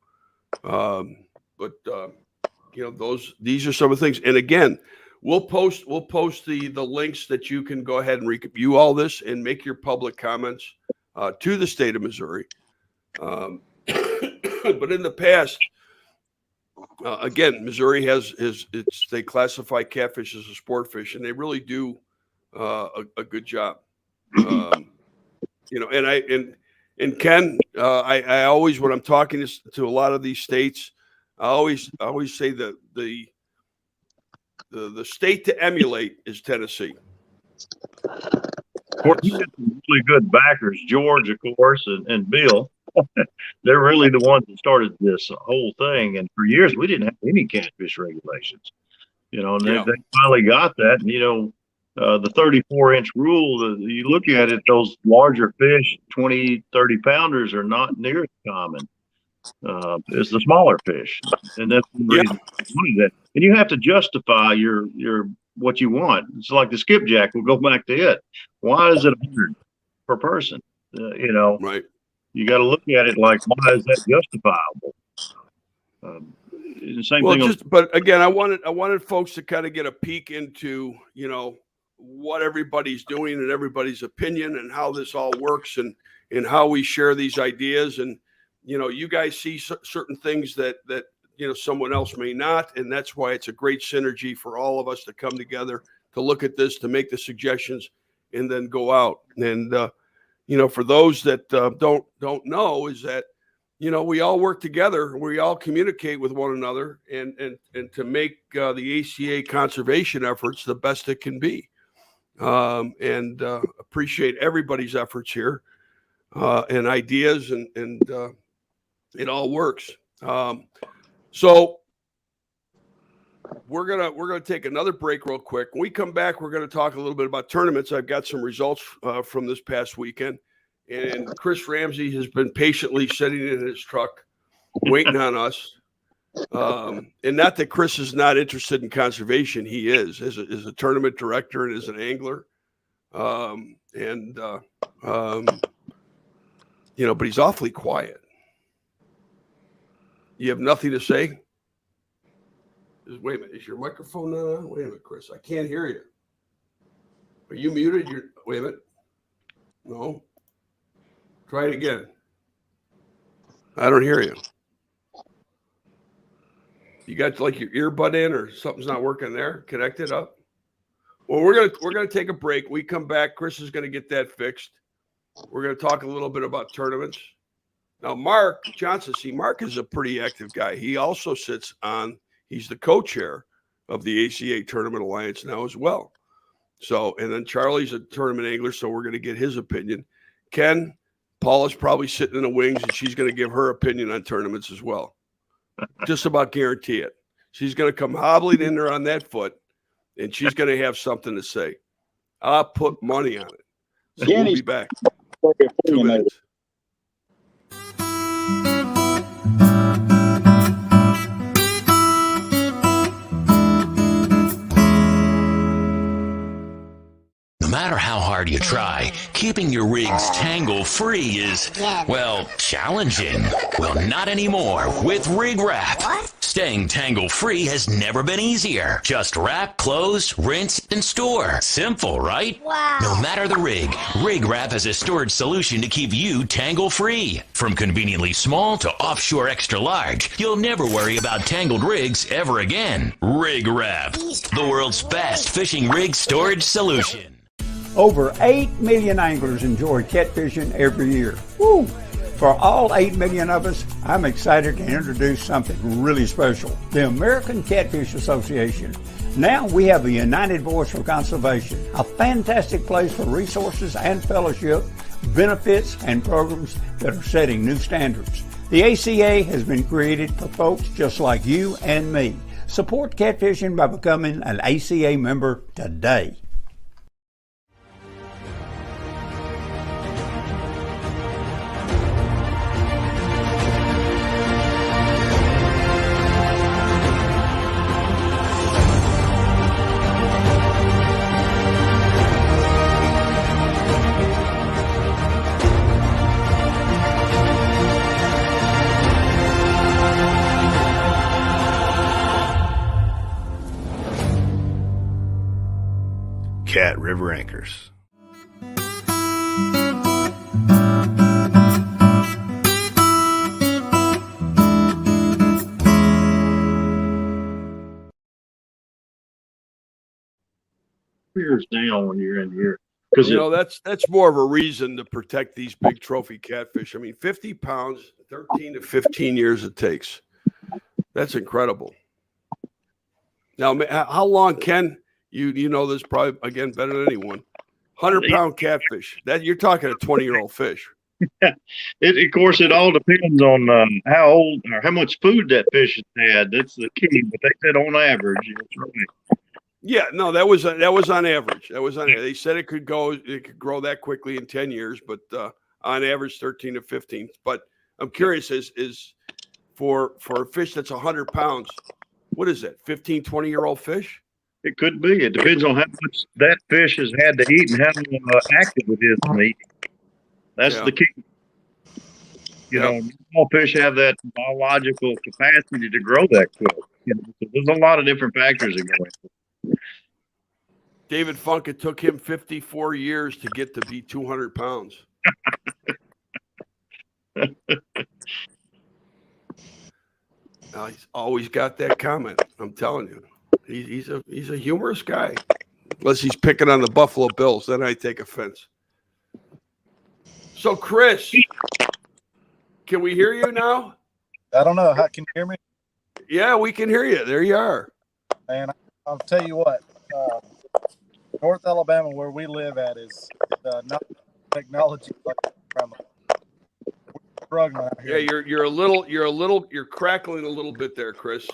These are some of the things. And again, we'll post the links that you can go ahead and review all this and make your public comments to the state of Missouri. But in the past, again, Missouri they classify catfish as a sport fish, and they really do a good job. And Ken, I always, when I'm talking to a lot of these states, I always say that the state to emulate is Tennessee. Of course, you get some really good backers, George, of course, and Bill. They're really the ones that started this whole thing. And for years, we didn't have any catfish regulations, and they finally got that. And, the 34-inch rule, you look at it, those larger fish, 20, 30 pounders, are not near as common as the smaller fish. And that's the reason that. And you have to justify your what you want. It's like the skipjack. We'll go back to it. Why is it 100 per person? Right. You got to look at it like, why is that justifiable? The same thing. But again, I wanted folks to kind of get a peek into, what everybody's doing and everybody's opinion and how this all works and how we share these ideas. And, you guys see certain things that someone else may not. And that's why it's a great synergy for all of us to come together, to look at this, to make the suggestions, and then go out. And, for those that don't know, is that, we all work together, we all communicate with one another, and to make the ACA conservation efforts the best it can be. And appreciate everybody's efforts here and ideas, and it all works. So we're gonna take another break real quick. When we come back, we're gonna talk a little bit about tournaments. I've got some results from this past weekend, and Chris Ramsey has been patiently sitting in his truck waiting on us. And not that Chris is not interested in conservation. He is, as a tournament director and as an angler. But he's awfully quiet. You have nothing to say? Wait a minute. Is your microphone not on? Wait a minute, Chris. I can't hear you. Are you muted? Wait a minute. No. Try it again. I don't hear you. You got like your earbud in or something's not working there? Connect it up. Well, we're gonna take a break. We come back. Chris is gonna get that fixed. We're gonna talk a little bit about tournaments. Now, Mark Johnson, Mark is a pretty active guy. He also sits on, he's the co-chair of the ACA Tournament Alliance now as well. So, and then Charlie's a tournament angler, so we're going to get his opinion. Ken, Paula's probably sitting in the wings, and she's going to give her opinion on tournaments as well. Just about guarantee it. She's going to come hobbling in there on that foot, and she's going to have something to say. I'll put money on it. So we'll be back. 2 minutes. No matter how hard you try, keeping your rigs tangle-free is, well, challenging. Well, not anymore with Rig Wrap. Staying tangle-free has never been easier. Just wrap, close, rinse, and store. Simple, right? Wow. No matter the rig, Rig Wrap has a storage solution to keep you tangle-free. From conveniently small to offshore extra large, you'll never worry about tangled rigs ever again. Rig Wrap, the world's best fishing rig storage solution. Over 8 million anglers enjoy catfishing every year. Woo! For all 8 million of us, I'm excited to introduce something really special. The American Catfish Association. Now we have a united voice for conservation, a fantastic place for resources and fellowship, benefits, and programs that are setting new standards. The ACA has been created for folks just like you and me. Support catfishing by becoming an ACA member today. Cat River Anchors. Fears down when you're in here because that's more of a reason to protect these big trophy catfish. I mean, 50 pounds, 13 to 15 years it takes. That's incredible. Now, how long, Ken? You know this probably, again, better than anyone. 100-pound catfish. That you're talking a 20-year-old fish. Of course, it all depends on how old or how much food that fish has had. That's the key. But they said on average, it's right. Yeah, no, that was on average. That was on. They said it could grow that quickly in 10 years, but on average 13 to 15. But I'm curious, is for a fish that's 100 pounds, what is that? 15, 20-year-old fish? It could be. It depends on how much that fish has had to eat and how active it is in eating. That's the key. You know, small fish have that biological capacity to grow that quick. You know, so there's a lot of different factors that go into it. David Funk, it took him 54 years to get to be 200 pounds. He's always got that comment. I'm telling you. He's a humorous guy, unless he's picking on the Buffalo Bills. Then I take offense. So, Chris, can we hear you now? I don't know. Can you hear me? Yeah, we can hear you. There you are. And I'll tell you what, North Alabama, where we live at, is not technology. We're struggling out here. Yeah, you're crackling a little bit there, Chris.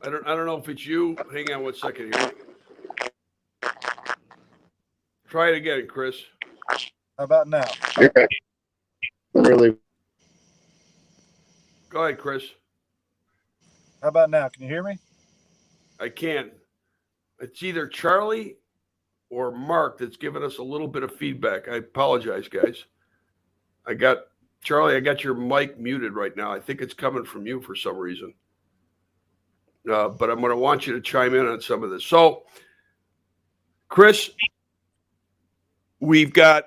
I don't know if it's you. Hang on one second here. Try it again, Chris. How about now? Really? Go ahead, Chris. How about now? Can you hear me? I can. It's either Charlie or Mark that's giving us a little bit of feedback. I apologize, guys. Charlie, I got your mic muted right now. I think it's coming from you for some reason. But I'm going to want you to chime in on some of this. So, Chris, We've got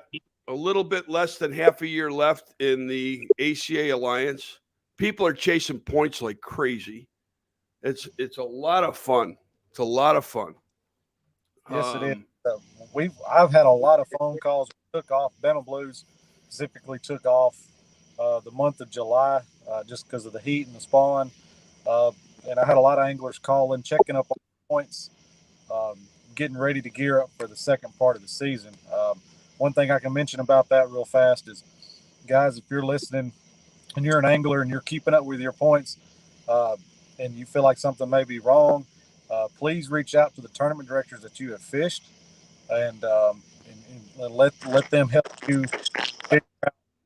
a little bit less than half a year left in the ACA Alliance. People are chasing points like crazy. It's a lot of fun. It's a lot of fun. Yes, it is. I've had a lot of phone calls. We took off. Bama Blues specifically took off the month of July just because of the heat and the spawn. And I had a lot of anglers calling, checking up on points, getting ready to gear up for the second part of the season. One thing I can mention about that real fast is, guys, if you're listening and you're an angler and you're keeping up with your points and you feel like something may be wrong, please reach out to the tournament directors that you have fished and let them help you figure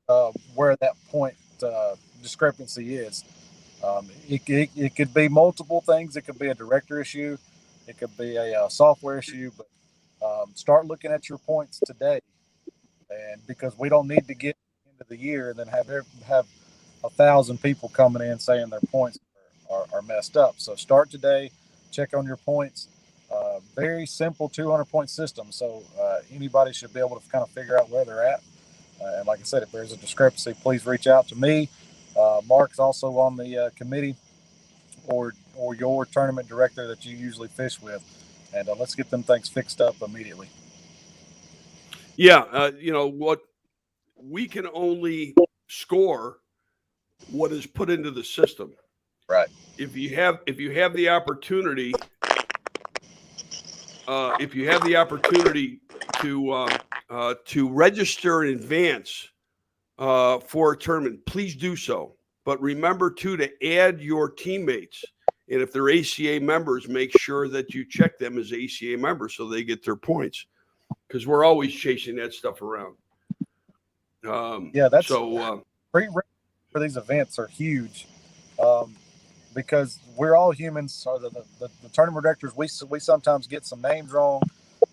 out where that point discrepancy is. It could be multiple things. It could be a director issue. It could be a software issue. But start looking at your points today, and because we don't need to get into the year and then have 1,000 people coming in saying their points are messed up. So start today. Check on your points. Very simple 200-point system. So anybody should be able to kind of figure out where they're at. And like I said, if there's a discrepancy, please reach out to me. Mark's also on the committee, or your tournament director that you usually fish with, and let's get them things fixed up immediately. Yeah, what we can only score what is put into the system. Right. If you have the opportunity, to register in advance for a tournament, please do so. But remember too to add your teammates, and if they're ACA members, make sure that you check them as ACA members so they get their points, because we're always chasing that stuff around. That's pre-register for these events are huge, because we're all humans. So the tournament directors, we sometimes get some names wrong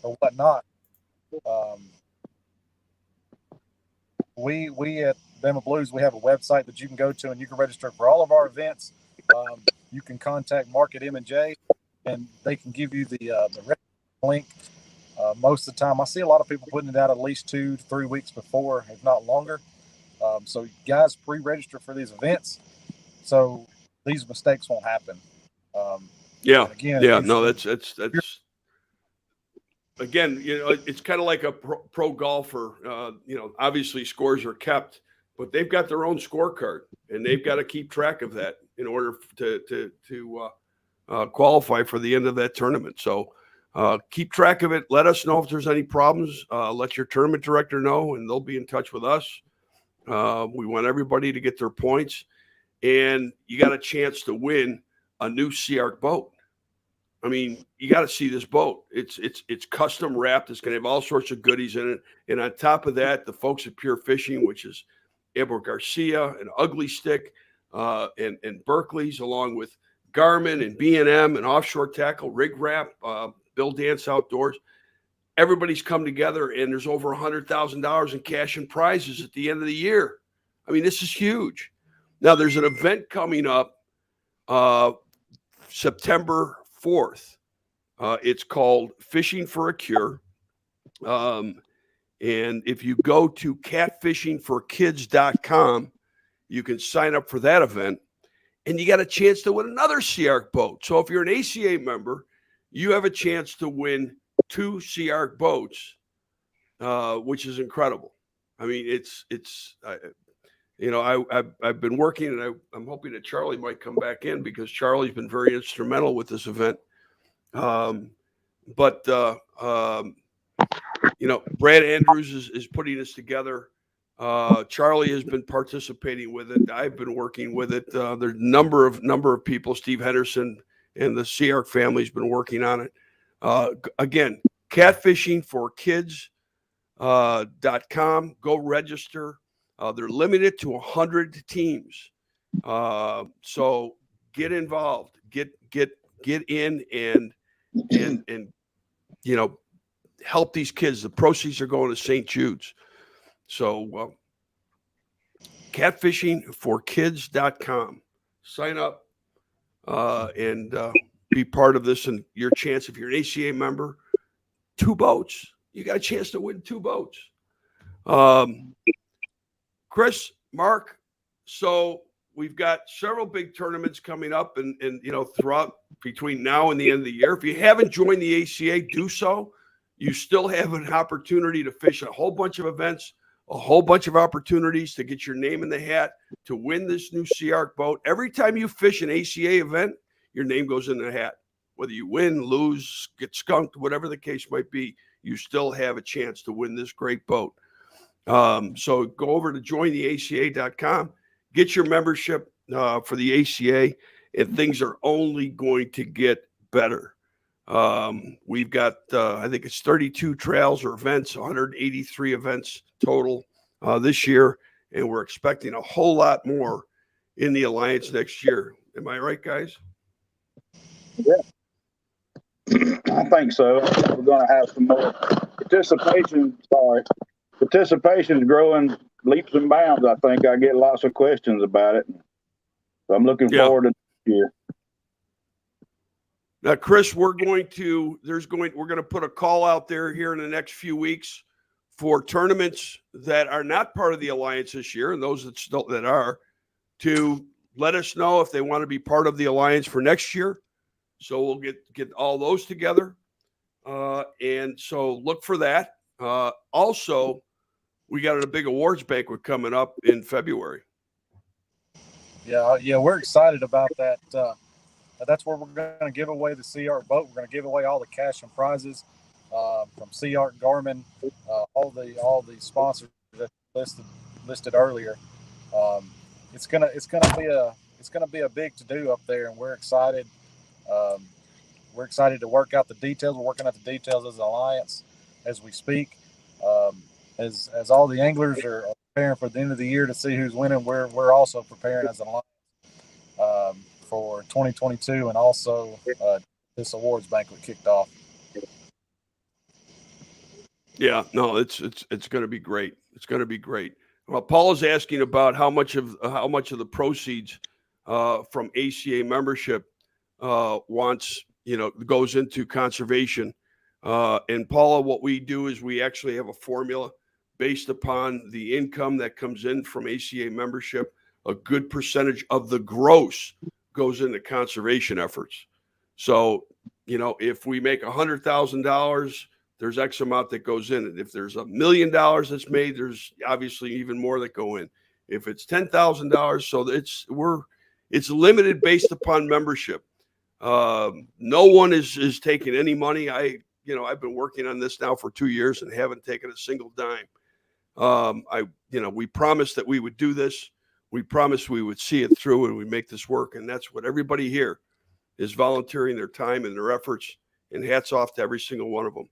or whatnot. We at Bama Blues, we have a website that you can go to and you can register for all of our events. You can contact Mark at M&J and they can give you the link. Most of the time, I see a lot of people putting it out at least 2 to 3 weeks before, if not longer. So guys, pre-register for these events so these mistakes won't happen. That's again, it's kind of like a pro golfer. Obviously scores are kept, but they've got their own scorecard and they've got to keep track of that in order to qualify for the end of that tournament. So keep track of it. Let us know if there's any problems. Let your tournament director know, and they'll be in touch with us. We want everybody to get their points, and you got a chance to win a new Sea-Ark boat. I mean, you got to see this boat. It's custom wrapped. It's going to have all sorts of goodies in it. And on top of that, the folks at Pure Fishing, which is Abel Garcia and Ugly Stick and Berkeley's, along with Garmin and B&M and Offshore Tackle, Rig Wrap, Bill Dance Outdoors. Everybody's come together, and there's over $100,000 in cash and prizes at the end of the year. I mean, this is huge. Now, there's an event coming up September 4th. It's called Fishing for a Cure. And if you go to catfishingforkids.com, you can sign up for that event, and you got a chance to win another Sea-Ark boat. So if you're an ACA member, you have a chance to win 2 Sea-Ark boats, which is incredible. I mean, I've been working, and I'm hoping that Charlie might come back in because Charlie's been very instrumental with this event. Brad Andrews is putting this together. Charlie has been participating with it. I've been working with it. There's a number of people. Steve Henderson and the Sea-Ark family's been working on it. Again, catfishingforkids.com. Go register. They're limited to 100 teams. So get involved. Get in and help these kids. The proceeds are going to St. Jude's. So catfishingforkids.com. Sign up and be part of this, and your chance, if you're an ACA member, 2 boats. you got a chance to win 2 boats. Chris, Mark, so we've got several big tournaments coming up and throughout between now and the end of the year. If you haven't joined the ACA, do so. You still have an opportunity to fish a whole bunch of events, a whole bunch of opportunities to get your name in the hat, to win this new Sea Arc boat. Every time you fish an ACA event, your name goes in the hat. Whether you win, lose, get skunked, whatever the case might be, you still have a chance to win this great boat. So go over to jointheaca.com, get your membership for the ACA, and things are only going to get better. We've got, I think it's 32 trails or events, 183 events total this year, and we're expecting a whole lot more in the Alliance next year. Am I right, guys? Yeah. I think so. We're going to have some more participation. Participation is growing leaps and bounds. I think I get lots of questions about it. So I'm looking forward to next year. Now, Chris, we're going to put a call out there here in the next few weeks for tournaments that are not part of the Alliance this year, and those that are, to let us know if they want to be part of the Alliance for next year. So we'll get all those together. And so look for that. Also, we got a big awards banquet coming up in February. Yeah, we're excited about that. That's where we're going to give away the Sea Arc boat. We're going to give away all the cash and prizes from Sea Arc, Garmin, all the sponsors that listed earlier. It's gonna be a big to do up there, and we're excited. We're excited to work out the details. We're working out the details as an alliance as we speak. As all the anglers are preparing for the end of the year to see who's winning, we're also preparing as an alliance for 2022, and also this awards banquet kicked off. Yeah, no, it's going to be great. It's going to be great. Well, Paul is asking about how much of the proceeds from ACA membership goes into conservation. And Paula, what we do is we actually have a formula based upon the income that comes in from ACA membership. A good percentage of the gross goes into conservation efforts. So, if we make $100,000, there's X amount that goes in. And if there's $1 million that's made, there's obviously even more that go in. If it's $10,000, so it's limited based upon membership. No one is taking any money. I've been working on this now for 2 years and haven't taken a single dime. We promised that we would do this. We promised we would see it through and we make this work. And that's what everybody here is volunteering their time and their efforts, and hats off to every single one of them,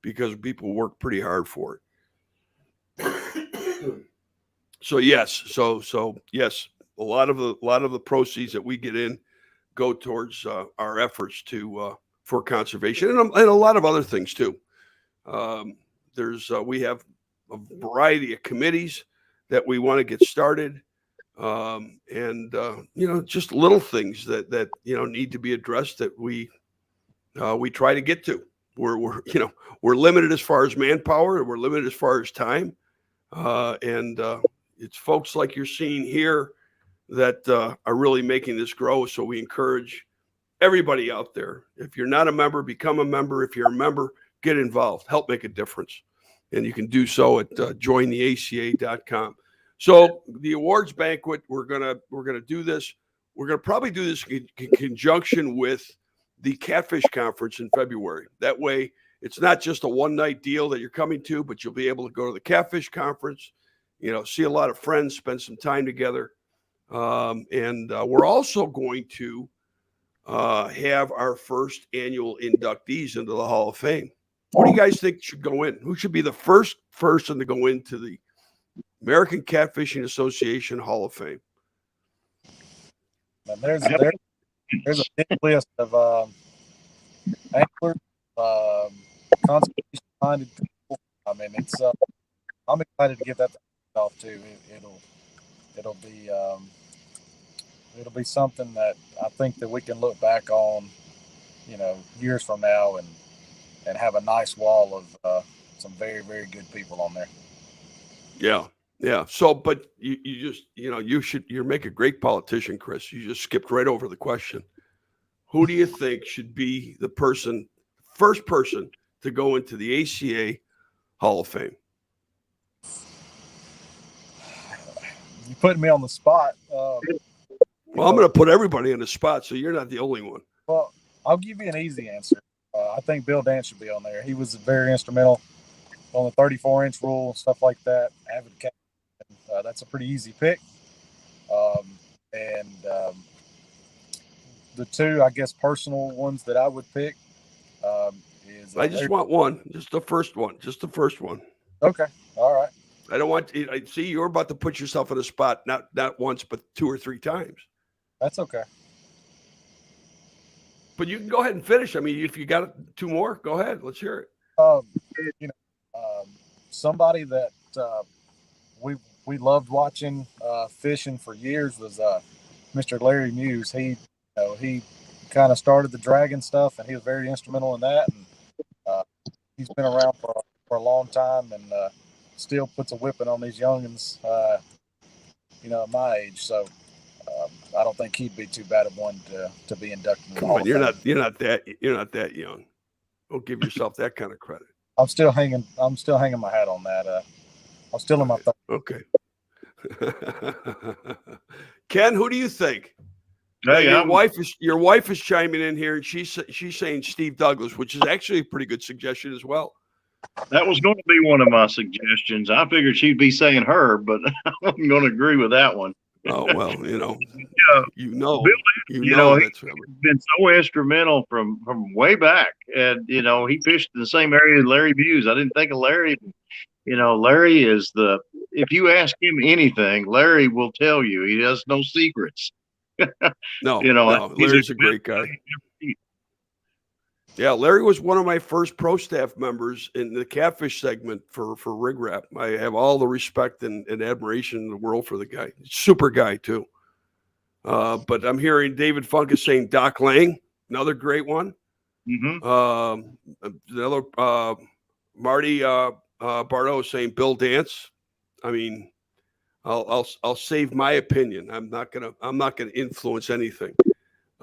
because people work pretty hard for it. So yes, yes, a lot of the proceeds that we get in go towards our efforts for conservation and a lot of other things too. We have a variety of committees that we want to get started, and just little things that need to be addressed that we try to get to. We're limited as far as manpower, and we're limited as far as time, and it's folks like you're seeing here that are really making this grow. So we encourage everybody out there. If you're not a member, become a member. If you're a member, get involved, help make a difference. And you can do so at jointheaca.com. So the awards banquet, we're gonna do this. We're gonna probably do this in conjunction with the Catfish Conference in February. That way, it's not just a one-night deal that you're coming to, but you'll be able to go to the Catfish Conference, see a lot of friends, spend some time together. And we're also going to have our first annual inductees into the Hall of Fame. What do you guys think should go in? Who should be the first person to go into the American Catfishing Association Hall of Fame? There's a big list of anglers, conservation-minded people. I mean, I'm excited to get that off too. It'll be something that I think that we can look back on, years from now and have a nice wall of some very, very good people on there. Yeah. Yeah. So, but you just, you're make a great politician, Chris. You just skipped right over the question. Who do you think should be the first person to go into the ACA Hall of Fame? You putting me on the spot. Well, I'm going to put everybody on the spot, so you're not the only one. Well, I'll give you an easy answer. I think Bill Dance should be on there. He was very instrumental on the 34-inch rule and stuff like that. Avid captain. That's a pretty easy pick. The two, I guess, personal ones that I would pick is. I just want one. Just the first one. Just the first one. Okay. All right. I don't want. I see you're about to put yourself in a spot, not once, but 2 or 3 times. That's okay. But you can go ahead and finish. I mean, if you got 2 more, go ahead. Let's hear it. Somebody that we loved watching fishing for years was Mr. Larry Muse. He kind of started the dragon stuff, and he was very instrumental in that. And he's been around for a long time, and still puts a whipping on these youngins. At my age, so I don't think he'd be too bad of one to be inducted. Come on, you're not that young. Don't give yourself that kind of credit. I'm still hanging my hat on that. I'm still in my thoughts. Okay. Ken, who do you think? Hey, your wife is chiming in here, and she's saying Steve Douglas, which is actually a pretty good suggestion as well. That was going to be one of my suggestions. I figured she'd be saying her, but I'm going to agree with that one. Oh well, Bill, he's been so instrumental from way back, and he fished in the same area as Larry Muse. I didn't think of Larry. Larry is if you ask him anything, Larry will tell you. He has no secrets. No, Larry's a great guy. Yeah, Larry was one of my first pro staff members in the catfish segment for Rig Rap. I have all the respect and admiration in the world for the guy. Super guy, too. But I'm hearing David Funk is saying Doc Lang, another great one. Mm-hmm. Another Marty Bardo saying Bill Dance. I mean, I'll save my opinion. I'm not gonna influence anything.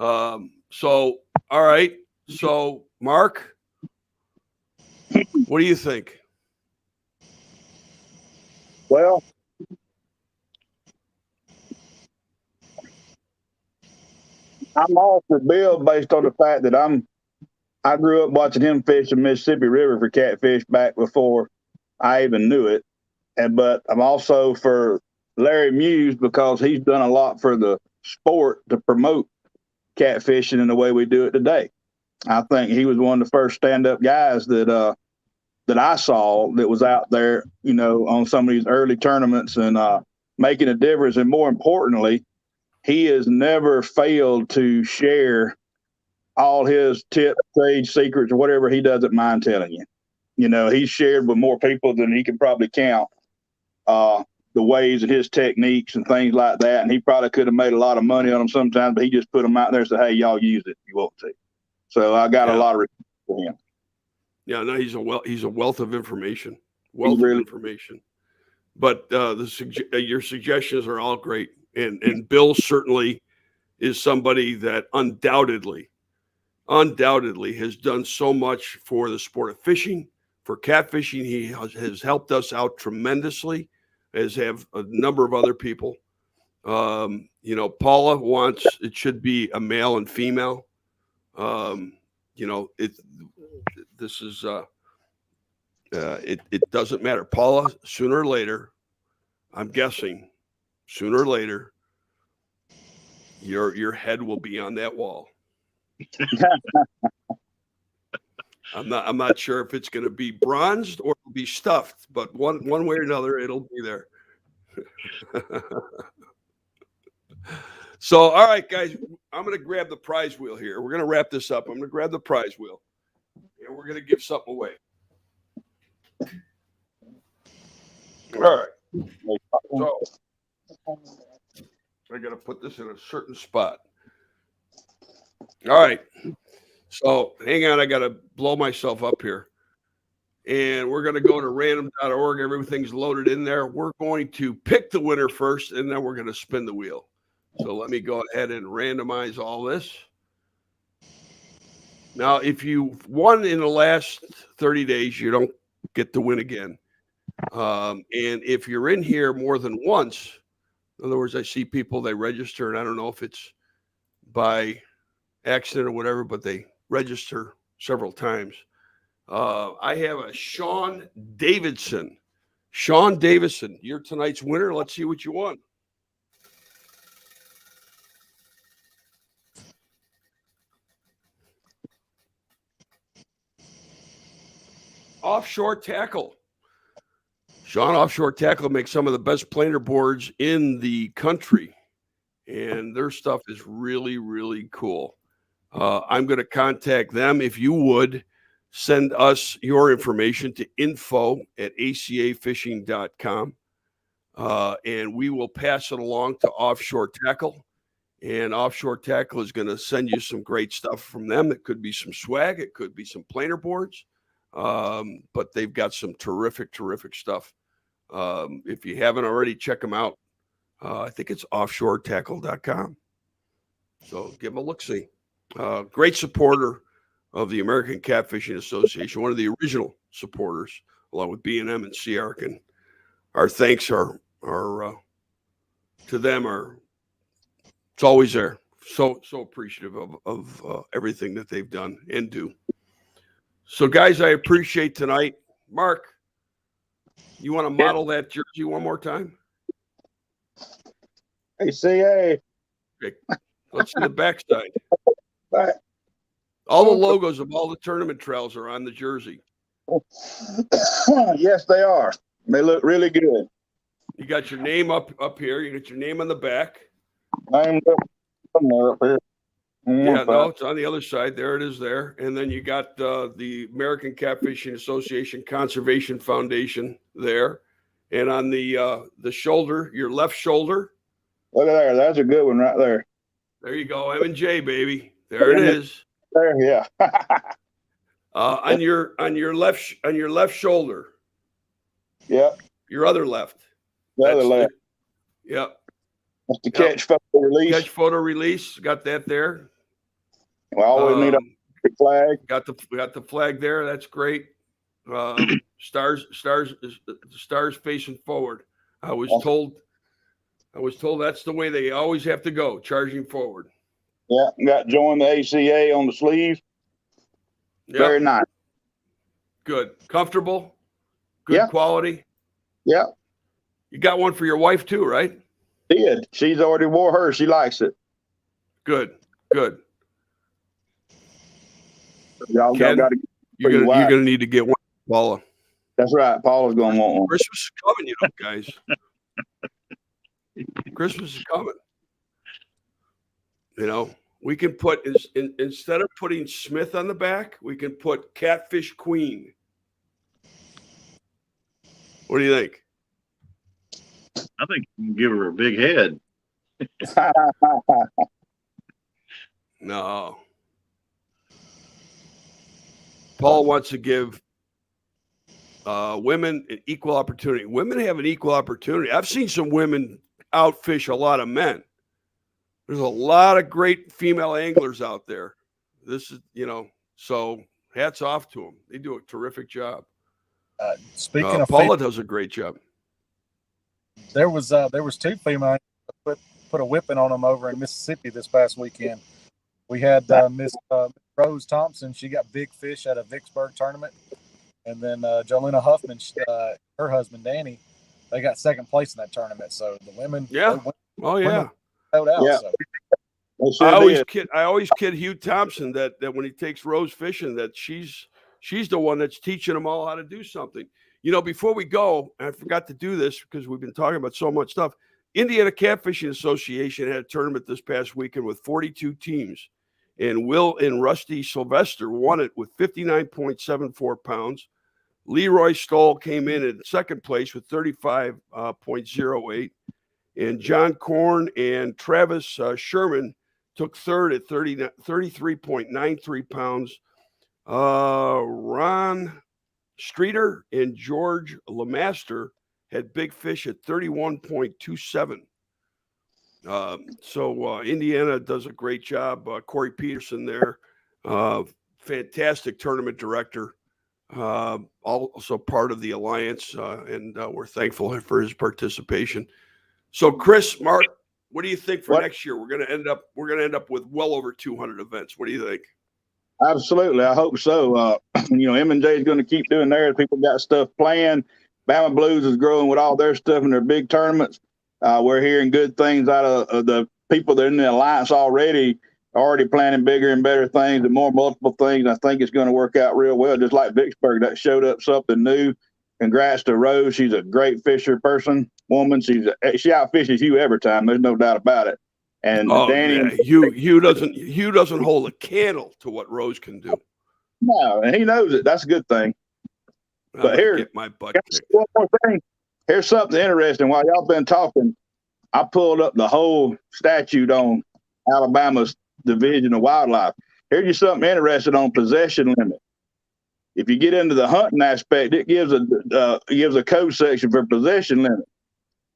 So all right. So Mark, what do you think? Well, I'm all for Bill based on the fact that I grew up watching him fish the Mississippi River for catfish back before I even knew it. But I'm also for Larry Muse because he's done a lot for the sport to promote catfishing in the way we do it today. I think he was one of the first stand-up guys that I saw that was out there, on some of these early tournaments and making a difference. And more importantly, he has never failed to share all his tips, trade secrets, or whatever he doesn't mind telling you. He's shared with more people than he can probably count the ways and his techniques and things like that. And he probably could have made a lot of money on them sometimes, but he just put them out there and said, hey, y'all use it if you want to. So I got a lot of respect for him. Yeah, no, he's a wealth of information. But your suggestions are all great. And Bill certainly is somebody that undoubtedly has done so much for the sport of fishing, for catfishing. He has helped us out tremendously, as have a number of other people. Paula wants it should be a male and female. It doesn't matter. Paula, sooner or later, I'm guessing, your head will be on that wall. I'm not sure if it's going to be bronzed or be stuffed, but one way or another, it'll be there. So, all right, guys, I'm going to grab the prize wheel here. We're going to wrap this up. I'm going to grab the prize wheel, and we're going to give something away. All right. So, I got to put this in a certain spot. All right. So, hang on. I got to blow myself up here. And we're going to go to random.org. Everything's loaded in there. We're going to pick the winner first, and then we're going to spin the wheel. So let me go ahead and randomize all this. Now, if you won in the last 30 days, you don't get to win again. And if you're in here more than once, in other words, I see people, they register, and I don't know if it's by accident or whatever, but they register several times. I have a Sean Davidson. Sean Davidson, you're tonight's winner. Let's see what you won. Offshore Tackle. Sean, Offshore Tackle makes some of the best planer boards in the country, and their stuff is really, really cool. I'm going to contact them. If you would, send us your information to info@acafishing.com, and we will pass it along to Offshore Tackle. And Offshore Tackle is going to send you some great stuff from them. It could be some swag. It could be some planer boards. But they've got some terrific, terrific stuff. If you haven't already, check them out. I think it's offshoretackle.com. So give them a look-see. Great supporter of the American Catfishing Association, one of the original supporters, along with B&M and CARC. And our thanks are to them. It's always there. So appreciative of everything that they've done and do. So, guys, I appreciate tonight. Mark, you want to model that jersey one more time? ACA. Okay. Let's see the backside. Right. All the logos of all the tournament trails are on the jersey. Yes, they are. They look really good. You got your name up here. You got your name on the back. Named up somewhere up here. Yeah, no, it's on the other side. There it is there. And then you got the American Catfishing Association Conservation Foundation there. And on the shoulder, your left shoulder. Look at there. That's a good one right there. There you go. M&J, baby. There it is. There, yeah. On your left shoulder. Yep. Your other left. The other left. Yep. That's the catch photo release. Catch photo release. Got that there. We always need a flag. Got the flag there. That's great. Stars facing forward. I was told that's the way they always have to go, charging forward. Yeah, got joined the ACA on the sleeve. Yep. Very nice. Good. Comfortable. Good quality. Yeah. You got one for your wife too, right? Did. She's already wore hers. She likes it. Good. Y'all got to. You're gonna need to get one, Paula. That's right. Paula's gonna want one. Christmas is coming, guys. Christmas is coming. We can put instead of putting Smith on the back, we can put Catfish Queen. What do you think? I think you can give her a big head. No. Paul wants to give women an equal opportunity. Women have an equal opportunity. I've seen some women outfish a lot of men. There's a lot of great female anglers out there. This is, so hats off to them. They do a terrific job. Speaking of Paula does a great job. There was two females put a whipping on them over in Mississippi this past weekend. We had Miss Rose Thompson. She got big fish at a Vicksburg tournament, and then Jolena Huffman, her husband Danny, they got second place in that tournament. So the women, women out, so. I always kid Hugh Thompson that when he takes Rose fishing, that she's the one that's teaching them all how to do something. Before we go, and I forgot to do this because we've been talking about so much stuff. Indiana Catfishing Association had a tournament this past weekend with 42 teams, and Will and Rusty Sylvester won it with 59.74 pounds. Leroy Stoll came in at second place with 35.08. And John Korn and Travis Sherman took third at 33.93 pounds. Ron Streeter and George Lemaster had big fish at 31.27. So Indiana does a great job. Corey Peterson there, fantastic tournament director, also part of the alliance, and we're thankful for his participation. So, Chris, Mark, what do you think for next year? We're going to end up with well over 200 events. What do you think? Absolutely, I hope so. M&J is going to keep doing theirs. People got stuff planned. Bama Blues is growing with all their stuff in their big tournaments. We're hearing good things out of the people that are in the alliance already planning bigger and better things and more multiple things. I think it's going to work out real well, just like Vicksburg. That showed up something new. Congrats to Rose. She's a great fisher woman. She outfishes you every time. There's no doubt about it. And Danny, Hugh doesn't hold a candle to what Rose can do. No, and he knows it. That's a good thing. But here, get my butt kicked. One more thing. Here's something interesting. While y'all been talking, I pulled up the whole statute on Alabama's Division of Wildlife. Here's you something interesting on possession limit. If you get into the hunting aspect, it gives a code section for possession limit.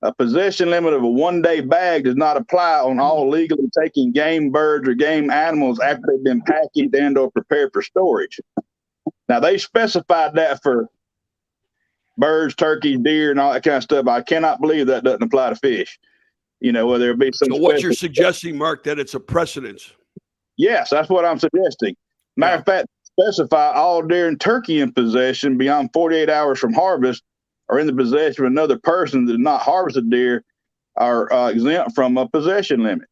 A possession limit of a one-day bag does not apply on all legally taking game birds or game animals after they've been packaged and or prepared for storage. Now, they specified that for birds, turkeys, deer, and all that kind of stuff. I cannot believe that doesn't apply to fish. Whether it be some. So what you're suggesting, Mark, that it's a precedence? Yes, that's what I'm suggesting. Matter of fact, specify all deer and turkey in possession beyond 48 hours from harvest or in the possession of another person that did not harvest a deer are exempt from a possession limit.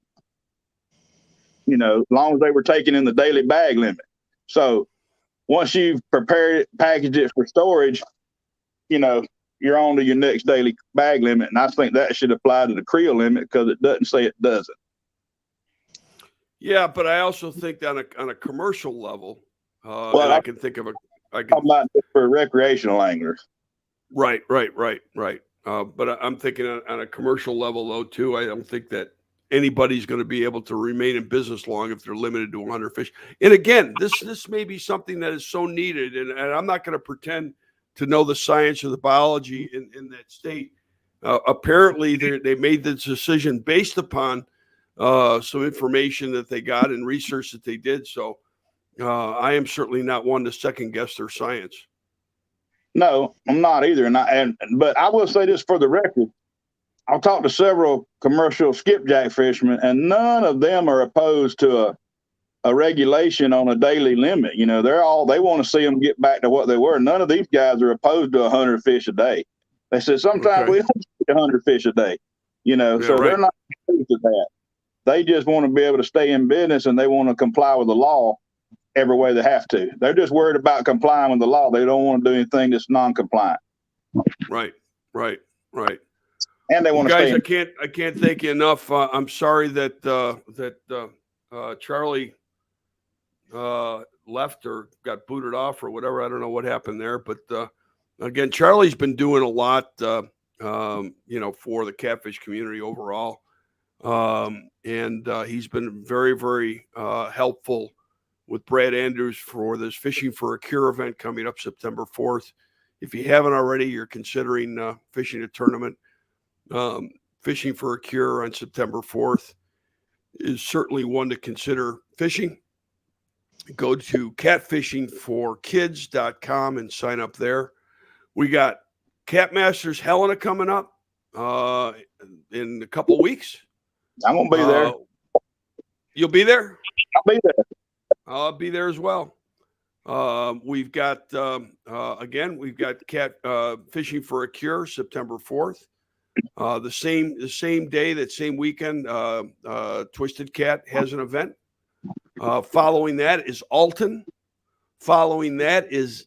As long as they were taken in the daily bag limit. So once you've prepared it, packaged it for storage, you're on to your next daily bag limit. And I think that should apply to the creel limit because it doesn't say it doesn't. Yeah, but I also think that on a commercial level, I can think of talking about for recreational anglers. Right. But I'm thinking on a commercial level, though, too. I don't think that anybody's going to be able to remain in business long if they're limited to 100 fish. And again, this may be something that is so needed, and I'm not going to pretend to know the science or the biology in that state. Apparently, they made the decision based upon some information that they got and research that they did. So I am certainly not one to second guess their science. No, I'm not either. But I will say this for the record. I've talked to several commercial skipjack fishermen, and none of them are opposed to a regulation on a daily limit. They want to see them get back to what they were. None of these guys are opposed to 100 fish a day. They said sometimes we don't see 100 fish a day. So they're not opposed to that. They just want to be able to stay in business, and they want to comply with the law every way they have to. They're just worried about complying with the law. They don't want to do anything that's non-compliant. Right. And they want to guys, stay. I can't thank you enough. I'm sorry that Charlie left or got booted off or whatever. I don't know what happened there, but again, Charlie's been doing a lot, for the catfish community overall, and he's been very, very helpful with Brad Andrews for this Fishing for a Cure event coming up September 4th. If you haven't already, you're considering fishing a tournament. Fishing for a Cure on September 4th is certainly one to consider fishing. Go to catfishingforkids.com and sign up there. We got Cat Masters Helena coming up in a couple weeks. I'm going to be there. You'll be there? I'll be there. I'll be there as well. We've got Cat Fishing for a Cure September 4th. The same day, that same weekend, Twisted Cat has an event. Following that is Alton. Following that is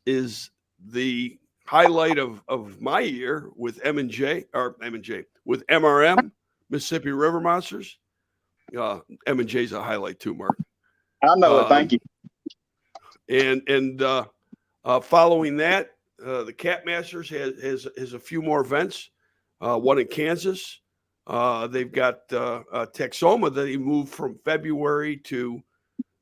the highlight of my year with M&J with MRM, Mississippi River Monsters. M&J's a highlight too, Mark. I know it. Thank you. And following that, the Cat Masters has a few more events. One in Kansas. They've got Texoma that he moved from February to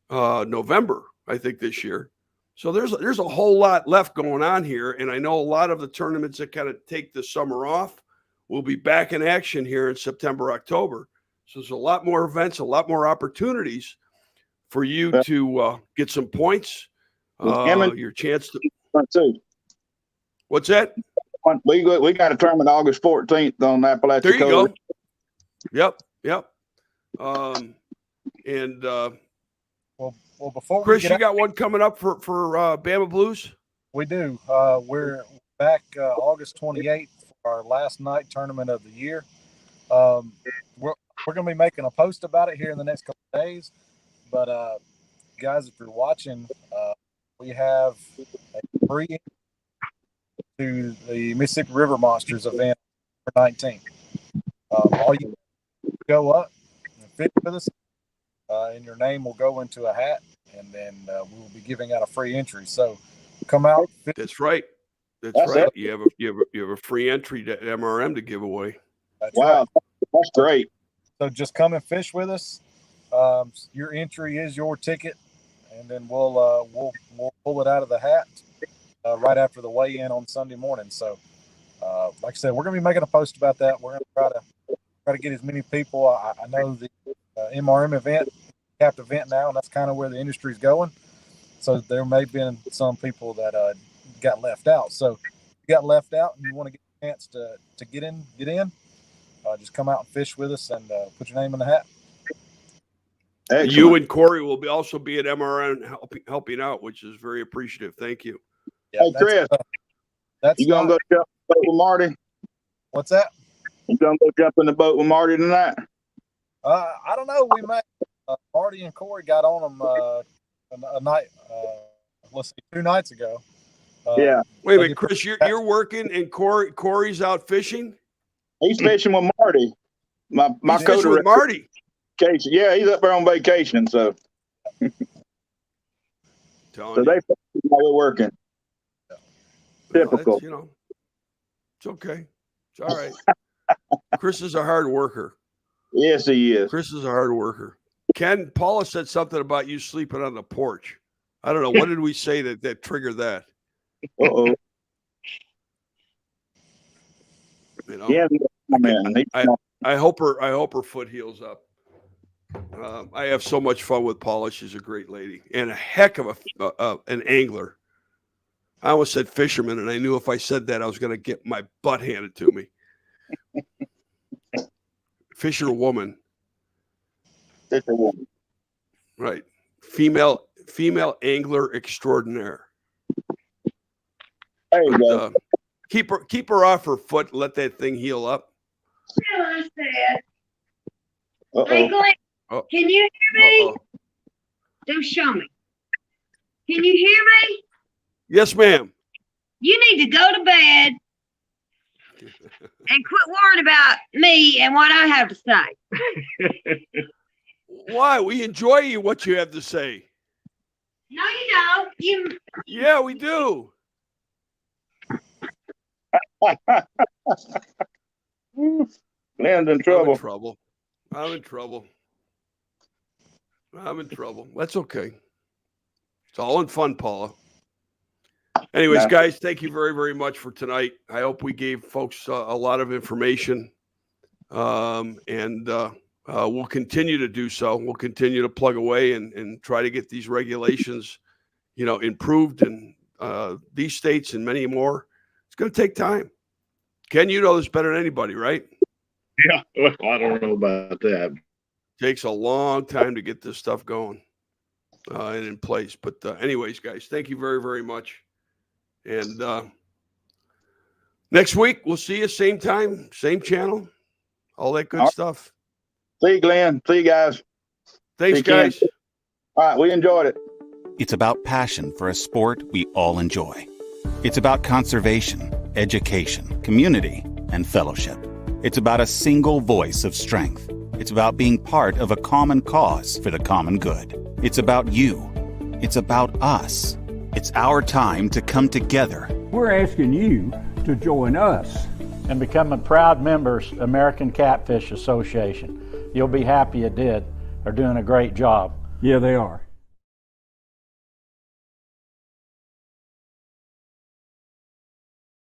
November, I think, this year. So there's a whole lot left going on here, and I know a lot of the tournaments that kind of take the summer off will be back in action here in September, October. So there's a lot more events, a lot more opportunities for you to get some points. Your chance to. What's that? We got a tournament August 14th on Appalachia. There you go. Yep. Well, before Chris, you got one coming up for Bama Blues? We do. We're back August 28th for our last night tournament of the year. We're going to be making a post about it here in the next couple of days. But guys, if you're watching, we have a free to the Mississippi River Monsters event for 19. All you go up and fit with us, and your name will go into a hat, and then we will be giving out a free entry. So come out. That's right. That's right. You have a free entry to MRM to give away. Wow, right. That's great. So just come and fish with us. Your entry is your ticket, and then we'll pull it out of the hat right after the weigh-in on Sunday morning. So, like I said, we're going to be making a post about that. We're going to try to get as many people. I know the MRM event, capped event now, and that's kind of where the industry's going. So there may have been some people that got left out. So if you got left out and you want to get a chance to get in, just come out and fish with us and put your name in the hat. Excellent. You and Corey will also be at MRN helping out, which is very appreciative. Thank you. Yeah, hey, Chris, you going to go jump in the boat with Marty? What's that? You going to go jump in the boat with Marty tonight? I don't know. We met Marty and Corey got on them a night, let's see, 2 nights ago. Yeah. Wait a minute, Chris, you're working and Corey's out fishing? He's fishing with Marty. My co-director. With Marty. Yeah, he's up there on vacation, so. So they while we're working. Typical. It's okay. It's all right. Chris is a hard worker. Yes, he is. Chris is a hard worker. Ken, Paula said something about you sleeping on the porch. I don't know. What did we say that triggered that? Uh-oh. Yeah, man. I hope her foot heals up. I have so much fun with Paula. She's a great lady and a heck of an angler. I almost said fisherman, and I knew if I said that, I was going to get my butt handed to me. Fisherwoman. Right. Female angler extraordinaire. There you go. Keep her off her foot and let that thing heal up. I said. Hey, Glenn, can you hear me? Don't show me. Can you hear me? Yes, ma'am. You need to go to bed and quit worrying about me and what I have to say. Why? We enjoy what you have to say. No, you don't. Yeah, we do. Glenn's in trouble. I'm in trouble. That's okay. It's all in fun, Paula. Anyways, guys, thank you very, very much for tonight. I hope we gave folks a lot of information, and we'll continue to do so. We'll continue to plug away and try to get these regulations, improved in these states and many more. It's going to take time. Ken, you know this better than anybody, right? Yeah, well, I don't know about that. Takes a long time to get this stuff going and in place. But anyways, guys, thank you very, very much. And next week, we'll see you same time, same channel, all that good stuff. See you, Glenn. See you guys. Thanks, guys. All right, we enjoyed it. It's about passion for a sport we all enjoy. It's about conservation, education, community, and fellowship. It's about a single voice of strength. It's about being part of a common cause for the common good. It's about you. It's about us. It's our time to come together. We're asking you to join us and become a proud members American Catfish Association. You'll be happy you did. They're doing a great job. Yeah, they are.